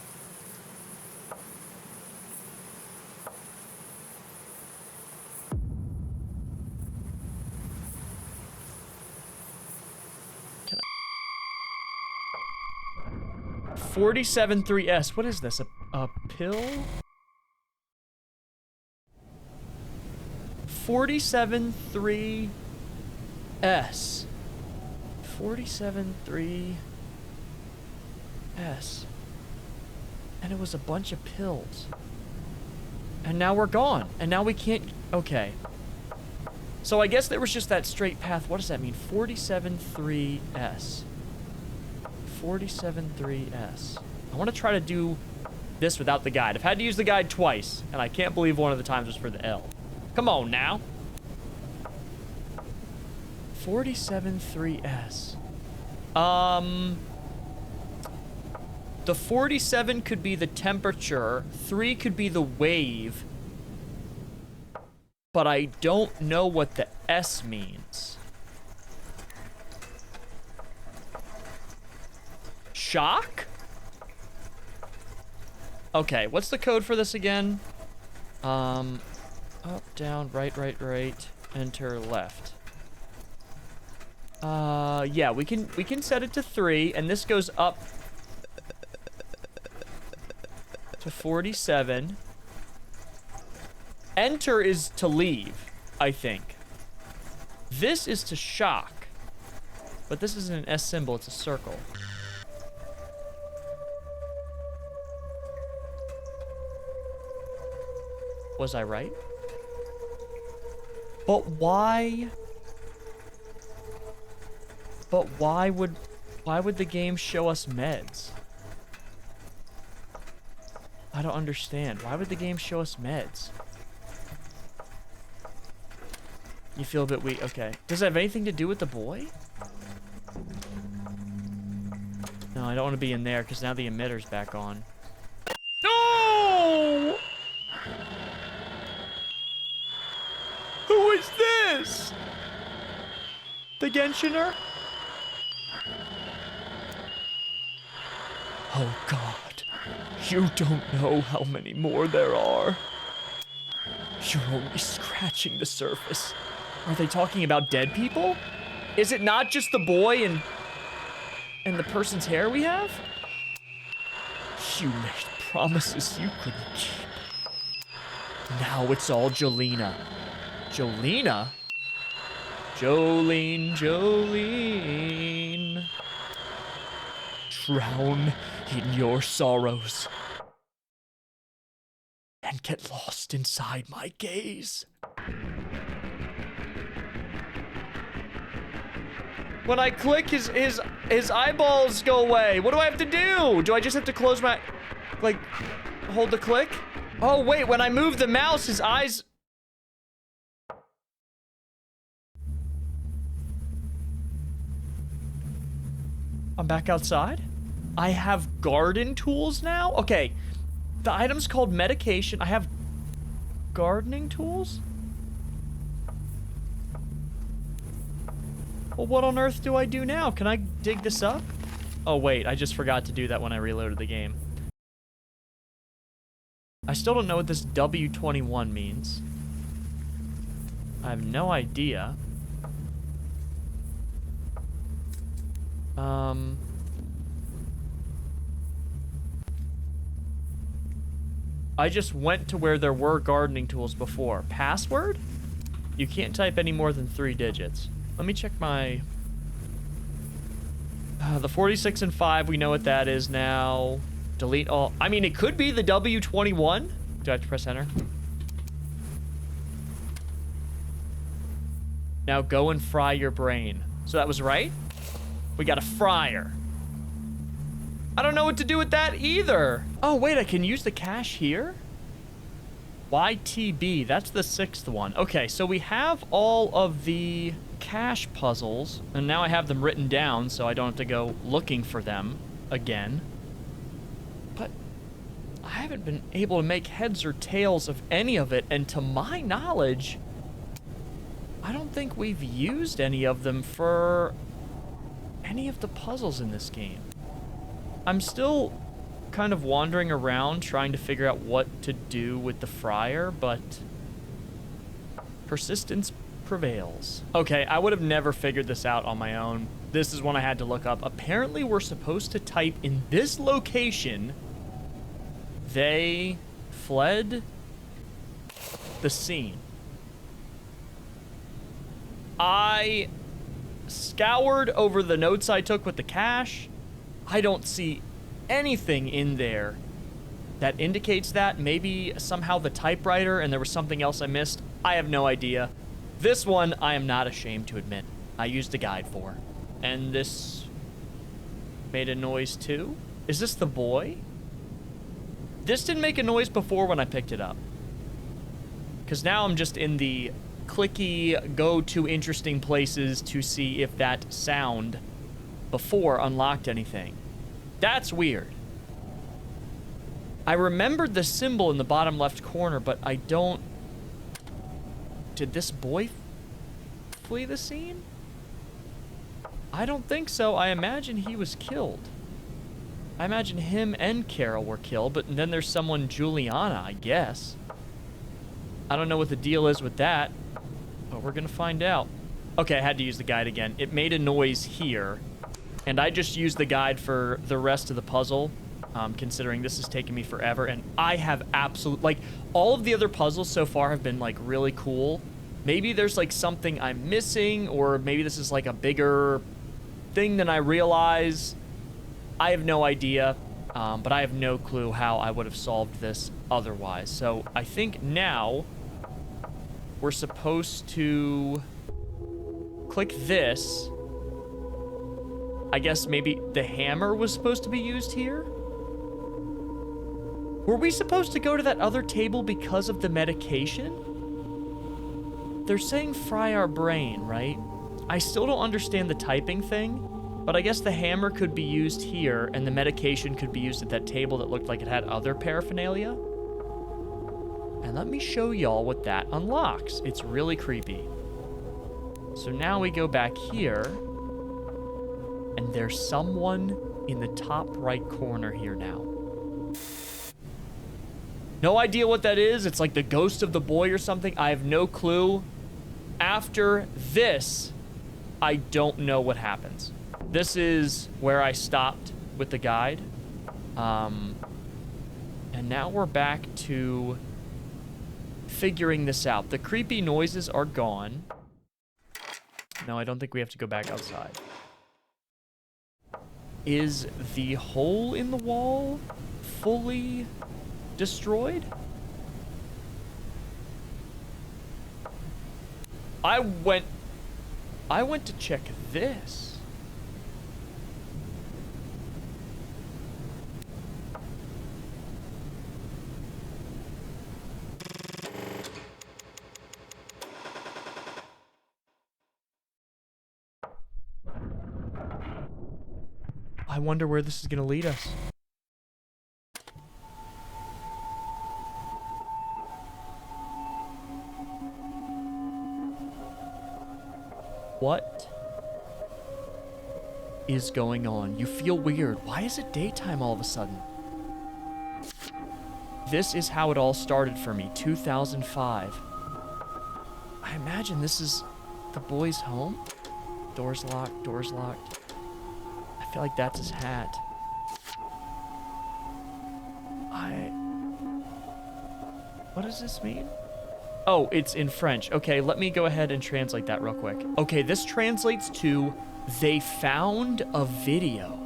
[SPEAKER 1] Can I... 47-3S. What is this? A pill? 47-3... S. 47-3 S. And it was a bunch of pills. And now we're gone. And now we can't... Okay. So I guess there was just that straight path. What does that mean? 47-3 S. 47-3 S. I want to try to do this without the guide. I've had to use the guide twice. And I can't believe one of the times was for the L. Come on now. 47-3S. The 47 could be the temperature. 3 could be the wave. But I don't know what the S means. Shock? Okay, what's the code for this again? Up, down, right, enter, left. Yeah, we can set it to 3, and this goes up to 47. Enter is to leave, I think. This is to shock, but this isn't an S symbol, it's a circle. Was I right? But why? But why would the game show us meds? I don't understand. Why would the game show us meds? You feel a bit weak. Okay. Does it have anything to do with the boy? No, I don't want to be in there because now the emitter's back on. No! Who is this? The Genshiner? Oh God, you don't know how many more there are. You're only scratching the surface. Are they talking about dead people? Is it not just the boy and the person's hair we have? You made promises you couldn't keep. Now it's all Jolena. Jolena? Jolene. Drown in your sorrows. And get lost inside my gaze. When I click, his eyeballs go away. What do I have to do? Do I just have to close my... Like, hold the click? Oh, wait, when I move the mouse, his eyes... I'm back outside? I have garden tools now? Okay, the item's called medication. I have gardening tools? Well, what on earth do I do now? Can I dig this up? Oh, wait, I just forgot to do that when I reloaded the game. I still don't know what this W21 means. I have no idea. I just went to where there were gardening tools before. Password? You can't type any more than 3 digits. Let me check my... the 46 and 5, we know what that is now. Delete all... I mean, it could be the W21. Do I have to press enter? Now go and fry your brain. So that was right? We got a fryer. I don't know what to do with that either. Oh, wait, I can use the cash here? YTB, that's the 6th one. Okay, so we have all of the cash puzzles, and now I have them written down so I don't have to go looking for them again. But I haven't been able to make heads or tails of any of it, and to my knowledge, I don't think we've used any of them for any of the puzzles in this game. I'm still kind of wandering around trying to figure out what to do with the fryer, but persistence prevails. Okay, I would have never figured this out on my own. This is one I had to look up. Apparently, we're supposed to type in this location, they fled the scene. I scoured over the notes I took with the cash. I don't see anything in there that indicates that. Maybe somehow the typewriter and there was something else I missed. I have no idea. This one, I am not ashamed to admit. I used the guide for. And this made a noise too? Is this the boy? This didn't make a noise before when I picked it up. Because now I'm just in the clicky, go to interesting places to see if that sound before unlocked anything. That's weird. I remembered the symbol in the bottom left corner, but I don't... Did this boy flee the scene? I don't think so. I imagine he was killed. I imagine him and Carol were killed, but then there's someone, Juliana, I guess. I don't know what the deal is with that, but we're gonna find out. Okay, I had to use the guide again. It made a noise here, and I just used the guide for the rest of the puzzle, considering this is taking me forever, and I have absolute... Like, all of the other puzzles so far have been, like, really cool. Maybe there's, like, something I'm missing, or maybe this is, like, a bigger thing than I realize. I have no idea, but I have no clue how I would have solved this otherwise. So I think now we're supposed to click this. I guess maybe the hammer was supposed to be used here? Were we supposed to go to that other table because of the medication? They're saying fry our brain, right? I still don't understand the typing thing, but I guess the hammer could be used here, and the medication could be used at that table that looked like it had other paraphernalia. And let me show y'all what that unlocks. It's really creepy. So now we go back here, and there's someone in the top right corner here now. No idea what that is. It's like the ghost of the boy or something. I have no clue. After this, I don't know what happens. This is where I stopped with the guide. And now we're back to figuring this out. The creepy noises are gone. No, I don't think we have to go back outside. Is the hole in the wall fully destroyed? I went to check this. I wonder where this is going to lead us. What is going on? You feel weird. Why is it daytime all of a sudden? This is how it all started for me, 2005. I imagine this is the boy's home. Door's locked, door's locked. I feel like that's his hat. What does this mean? Oh, it's in French. Okay, let me go ahead and translate that real quick. Okay, this translates to, they found a video.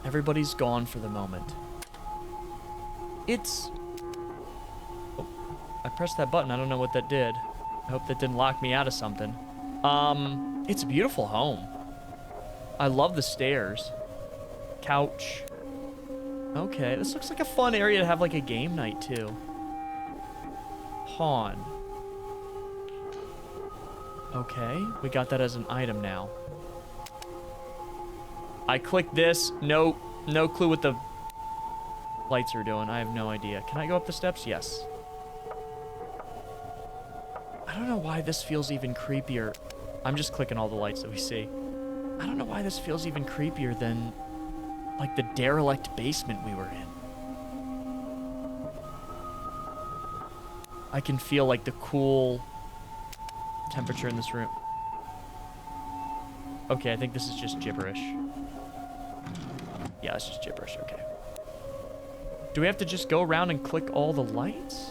[SPEAKER 1] Everybody's gone for the moment. It's... Oh, I pressed that button. I don't know what that did. I hope that didn't lock me out of something. It's a beautiful home. I love the stairs. Couch. Okay, this looks like a fun area to have like a game night too. Pawn. Okay, we got that as an item now. I clicked this. No clue what the lights are doing. I have no idea. Can I go up the steps? Yes. I don't know why this feels even creepier. I'm just clicking all the lights that we see. I don't know why this feels even creepier than like the derelict basement we were in. I can feel like the cool temperature in this room. Okay, I think this is just gibberish. Yeah, it's just gibberish, okay. Do we have to just go around and click all the lights?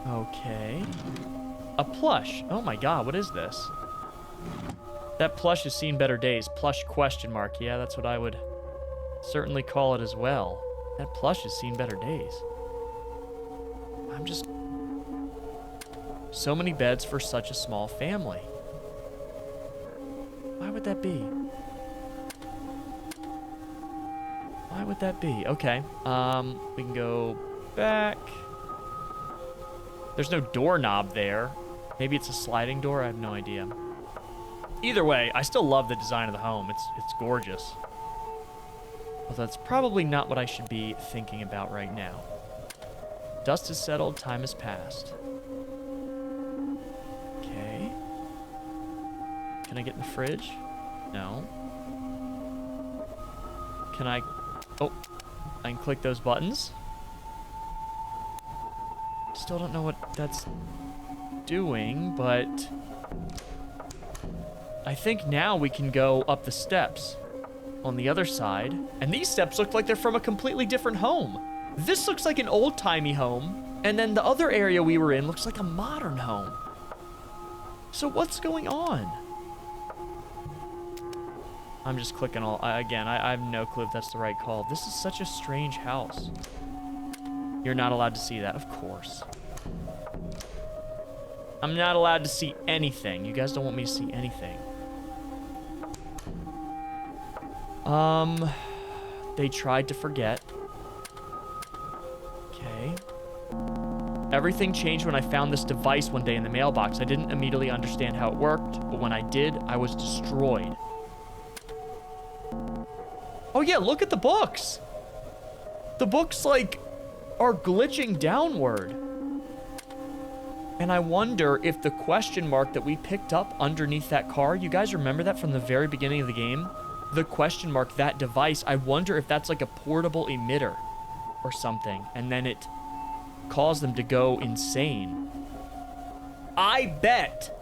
[SPEAKER 1] Okay. A plush. Oh my god, what is this? That plush has seen better days. Plush question mark. Yeah, that's what I would certainly call it as well. That plush has seen better days. I'm just... So many beds for such a small family. Why would that be? Why would that be? Okay. We can go back. There's no doorknob there. Maybe it's a sliding door. I have no idea. Either way, I still love the design of the home. It's gorgeous. Although that's probably not what I should be thinking about right now. Dust has settled. Time has passed. Okay. Can I get in the fridge? No. Can I... Oh, I can click those buttons. Still don't know what that's doing, but I think now we can go up the steps on the other side. And these steps look like they're from a completely different home. This looks like an old-timey home, and then the other area we were in looks like a modern home. So what's going on? I'm just clicking all... Again, I have no clue if that's the right call. This is such a strange house. You're not allowed to see that, of course. I'm not allowed to see anything. You guys don't want me to see anything. They tried to forget. Okay. Everything changed when I found this device one day in the mailbox. I didn't immediately understand how it worked, but when I did, I was destroyed. Oh yeah, look at the books. The books, like, are glitching downward. And I wonder if the question mark that we picked up underneath that car, you guys remember that from the very beginning of the game? The question mark, that device, I wonder if that's like a portable emitter or something, and then it caused them to go insane. I bet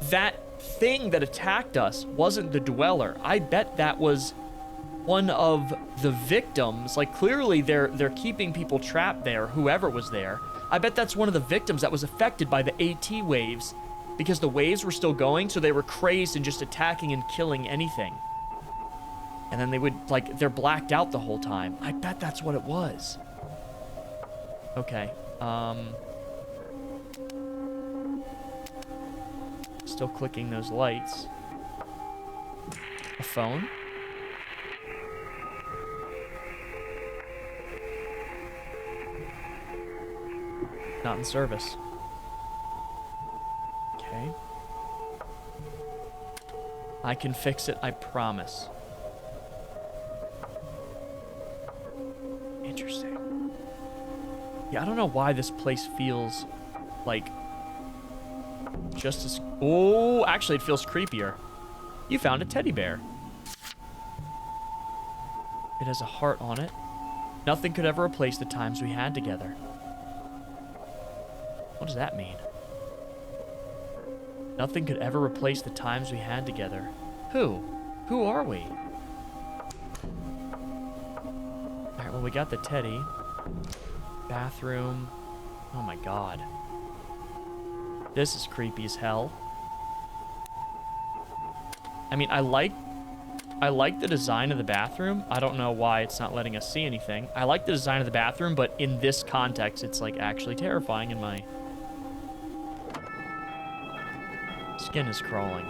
[SPEAKER 1] that thing that attacked us wasn't the dweller. I bet that was one of the victims. Like, clearly they're keeping people trapped there, whoever was there. I bet that's one of the victims that was affected by the AT waves, because the waves were still going, so they were crazed and just attacking and killing anything. And then they would, like, they're blacked out the whole time. I bet that's what it was. Okay, still clicking those lights. A phone? Not in service. Okay. I can fix it, I promise. Interesting. Yeah, I don't know why this place feels like just as... Oh, actually, it feels creepier. You found a teddy bear. It has a heart on it. Nothing could ever replace the times we had together. What does that mean? Nothing could ever replace the times we had together. Who? Who are we? Alright, well, we got the teddy. Bathroom. Oh my god. This is creepy as hell. I mean, I like the design of the bathroom. I don't know why it's not letting us see anything. I like the design of the bathroom, but in this context, it's like actually terrifying and my skin is crawling.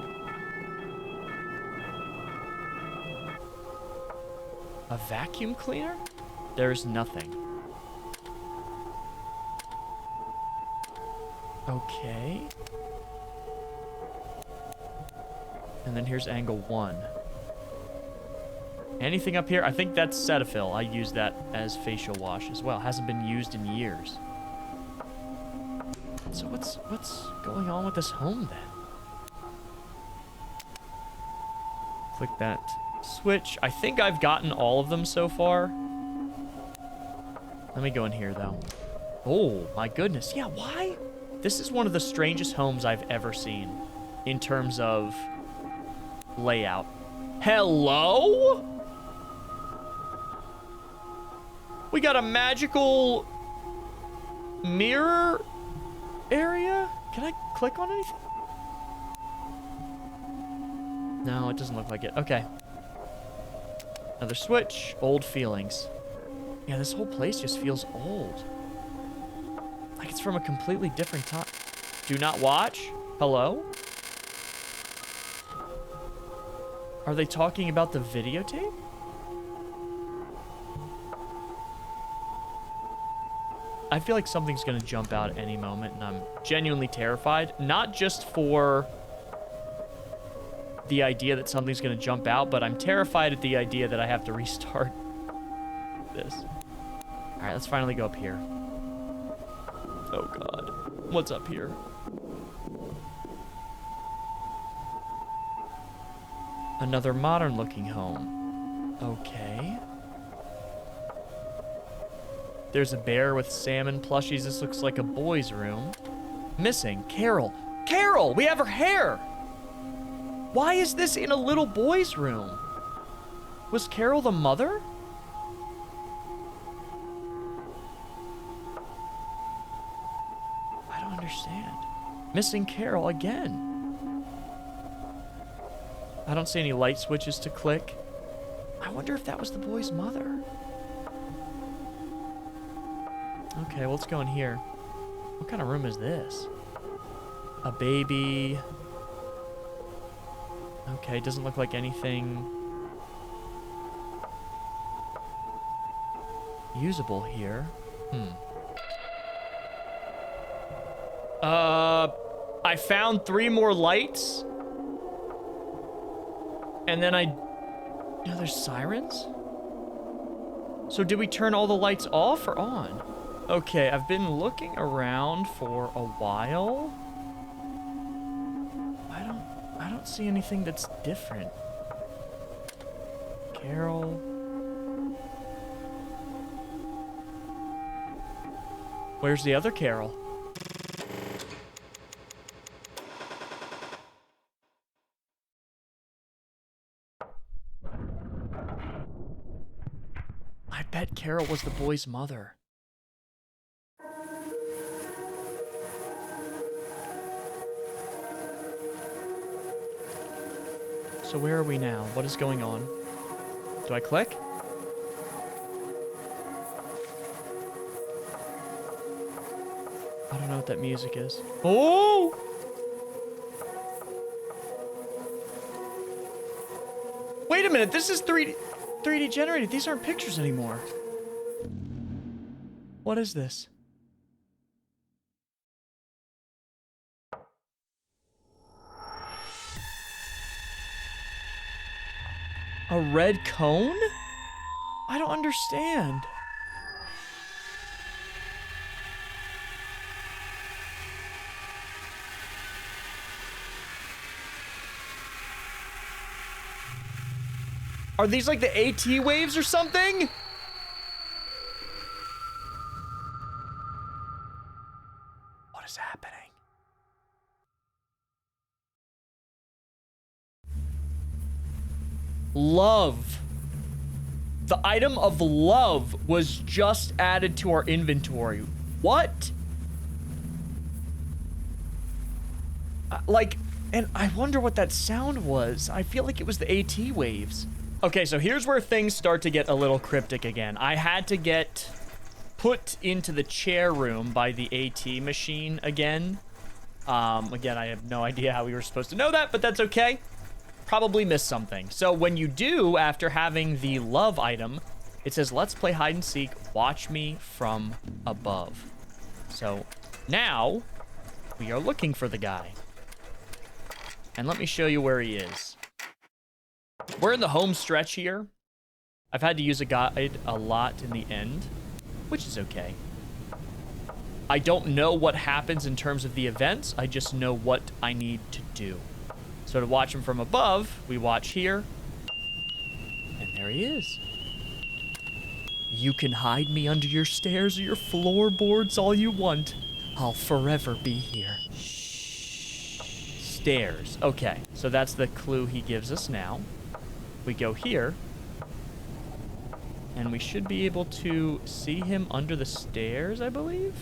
[SPEAKER 1] A vacuum cleaner? There's nothing. Okay. And then here's angle 1. Anything up here? I think that's Cetaphil. I use that as facial wash as well. Hasn't been used in years. So what's going on with this home then? Click that switch. I think I've gotten all of them so far. Let me go in here though. Oh my goodness. Yeah, why? This is one of the strangest homes I've ever seen in terms of layout. Hello? We got a magical mirror area? Can I click on anything? No, it doesn't look like it. Okay. Another switch. Old feelings. Yeah, this whole place just feels old. Like it's from a completely different time. Do not watch? Hello? Are they talking about the videotape? I feel like something's gonna jump out at any moment, and I'm genuinely terrified. Not just for the idea that something's gonna jump out, but I'm terrified at the idea that I have to restart this. Alright, let's finally go up here. Oh god. What's up here? Another modern-looking home. Okay. There's a bear with salmon plushies. This looks like a boy's room. Missing. Carol. Carol! We have her hair! Why is this in a little boy's room? Was Carol the mother? I don't understand. Missing Carol again. I don't see any light switches to click. I wonder if that was the boy's mother. Okay, well, let's go in here. What kind of room is this? A baby. Okay, doesn't look like anything usable here. I found 3 more lights. And then there's sirens? So did we turn all the lights off or on? Okay, I've been looking around for a while. I don't see anything that's different. Carol. Where's the other Carol? I bet Carol was the boy's mother. So where are we now? What is going on? Do I click? I don't know what that music is. Oh! Wait a minute, this is 3D generated. These aren't pictures anymore. What is this? A red cone? I don't understand. Are these like the AT waves or something? What is happening? Love. The item of love was just added to our inventory. What? And I wonder what that sound was. I feel like it was the AT waves. Okay, so here's where things start to get a little cryptic again. I had to get put into the chair room by the AT machine again. Again, I have no idea how we were supposed to know that, but that's okay. Probably missed something. So when you do, after having the love item, it says, let's play hide and seek, watch me from above. So now we are looking for the guy. And let me show you where he is. We're in the home stretch here. I've had to use a guide a lot in the end, which is okay. I don't know what happens in terms of the events. I just know what I need to do. So to watch him from above, we watch here. And there he is. You can hide me under your stairs or your floorboards all you want. I'll forever be here. Stairs. Okay, so that's the clue he gives us now. We go here. And we should be able to see him under the stairs, I believe?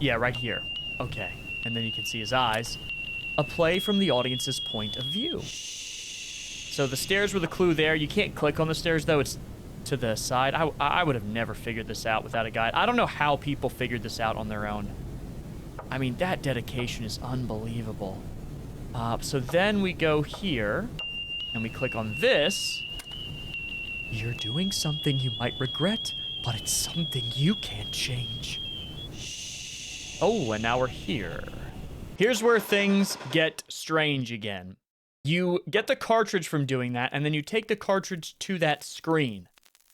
[SPEAKER 1] Yeah, right here. Okay, and then you can see his eyes. A play from the audience's point of view. So the stairs were the clue there. You can't click on the stairs, though. It's to the side. I would have never figured this out without a guide. I don't know how people figured this out on their own. I mean, that dedication is unbelievable. So then we go here, and we click on this. You're doing something you might regret, but it's something you can't change. Oh, and now we're here. Here's where things get strange again. You get the cartridge from doing that, and then you take the cartridge to that screen.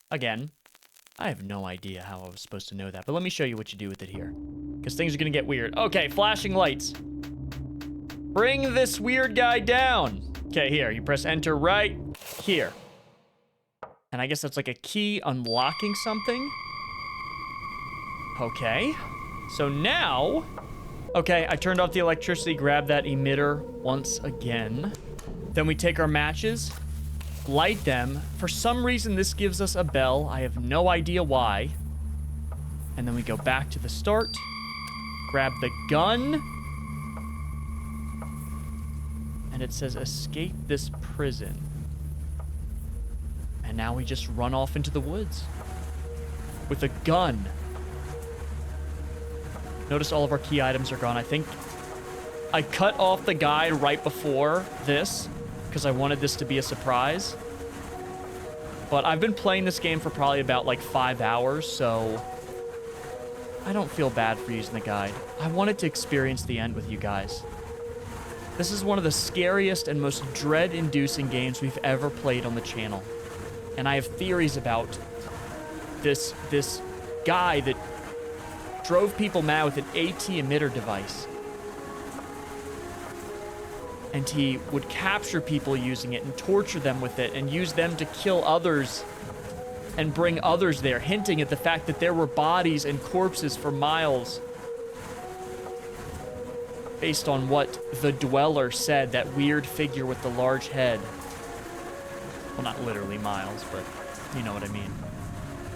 [SPEAKER 1] Again, I have no idea how I was supposed to know that, but let me show you what you do with it here, because things are going to get weird. Okay, flashing lights. Bring this weird guy down. Okay, here, you press enter right here. And I guess that's like a key unlocking something. Okay. So now... Okay, I turned off the electricity, grabbed that emitter once again. Then we take our matches, light them. For some reason, this gives us a bell. I have no idea why. And then we go back to the start, grab the gun, and it says escape this prison. And now we just run off into the woods with a gun. Notice all of our key items are gone. I think I cut off the guide right before this because I wanted this to be a surprise. But I've been playing this game for probably about like 5 hours, so I don't feel bad for using the guide. I wanted to experience the end with you guys. This is one of the scariest and most dread-inducing games we've ever played on the channel. And I have theories about this guy that drove people mad with an AT emitter device. And he would capture people using it and torture them with it and use them to kill others and bring others there, hinting at the fact that there were bodies and corpses for miles. Based on what the Dweller said, that weird figure with the large head. Well, not literally miles, but you know what I mean.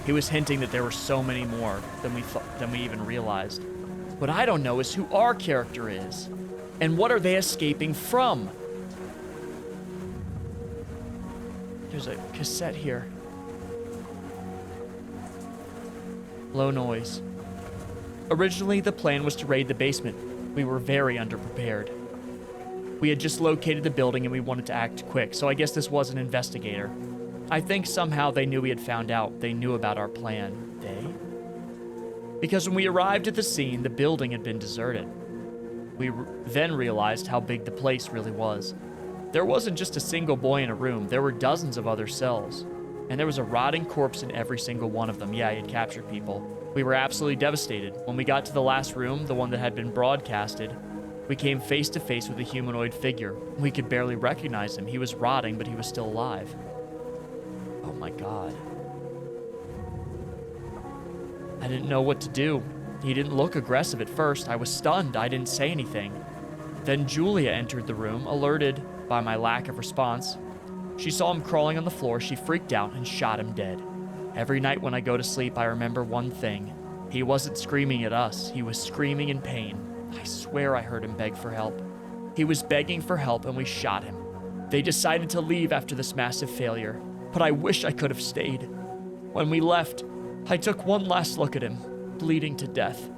[SPEAKER 1] He was hinting that there were so many more than we even realized. What I don't know is who our character is, and what are they escaping from? There's a cassette here. Low noise. Originally, the plan was to raid the basement. We were very underprepared. We had just located the building and we wanted to act quick, so I guess this was an investigator. I think somehow they knew we had found out. They knew about our plan. They? Because when we arrived at the scene, the building had been deserted. We then realized how big the place really was. There wasn't just a single boy in a room. There were dozens of other cells. And there was a rotting corpse in every single one of them. Yeah, he had captured people. We were absolutely devastated. When we got to the last room, the one that had been broadcasted, we came face to face with a humanoid figure. We could barely recognize him. He was rotting, but he was still alive. Oh my God. I didn't know what to do. He didn't look aggressive at first. I was stunned. I didn't say anything. Then Julia entered the room, alerted by my lack of response. She saw him crawling on the floor. She freaked out and shot him dead. Every night when I go to sleep, I remember one thing. He wasn't screaming at us. He was screaming in pain. I swear I heard him beg for help. He was begging for help and we shot him. They decided to leave after this massive failure, but I wish I could have stayed. When we left, I took one last look at him, bleeding to death.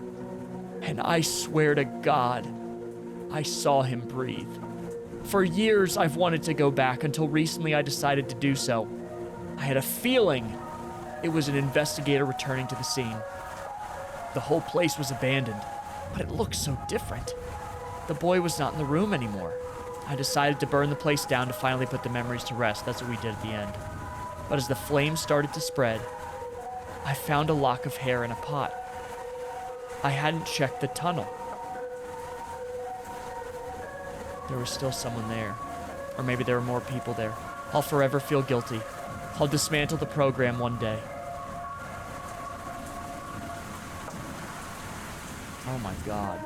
[SPEAKER 1] And I swear to God, I saw him breathe. For years, I've wanted to go back until recently I decided to do so. I had a feeling it was an investigator returning to the scene. The whole place was abandoned, but it looked so different. The boy was not in the room anymore. I decided to burn the place down to finally put the memories to rest. That's what we did at the end. But as the flames started to spread, I found a lock of hair in a pot. I hadn't checked the tunnel. There was still someone there. Or maybe there were more people there. I'll forever feel guilty. I'll dismantle the program one day. Oh my God.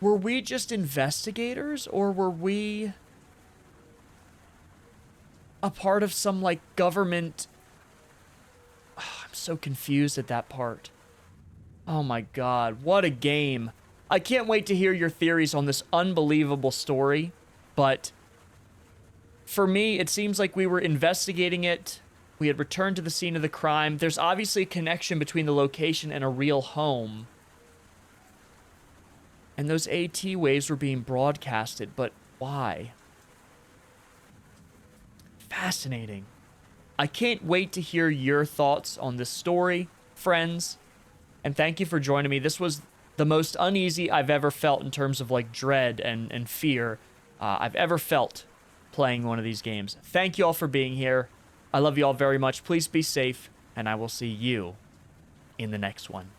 [SPEAKER 1] Were we just investigators, or were we a part of some, like, government? Oh, I'm so confused at that part. Oh my God, what a game. I can't wait to hear your theories on this unbelievable story, but for me, it seems like we were investigating it. We had returned to the scene of the crime. There's obviously a connection between the location and a real home. And those AT waves were being broadcasted, but why? Fascinating. I can't wait to hear your thoughts on this story, friends. And thank you for joining me. This was the most uneasy I've ever felt in terms of, like, dread and fear I've ever felt playing one of these games. Thank you all for being here. I love you all very much. Please be safe, and I will see you in the next one.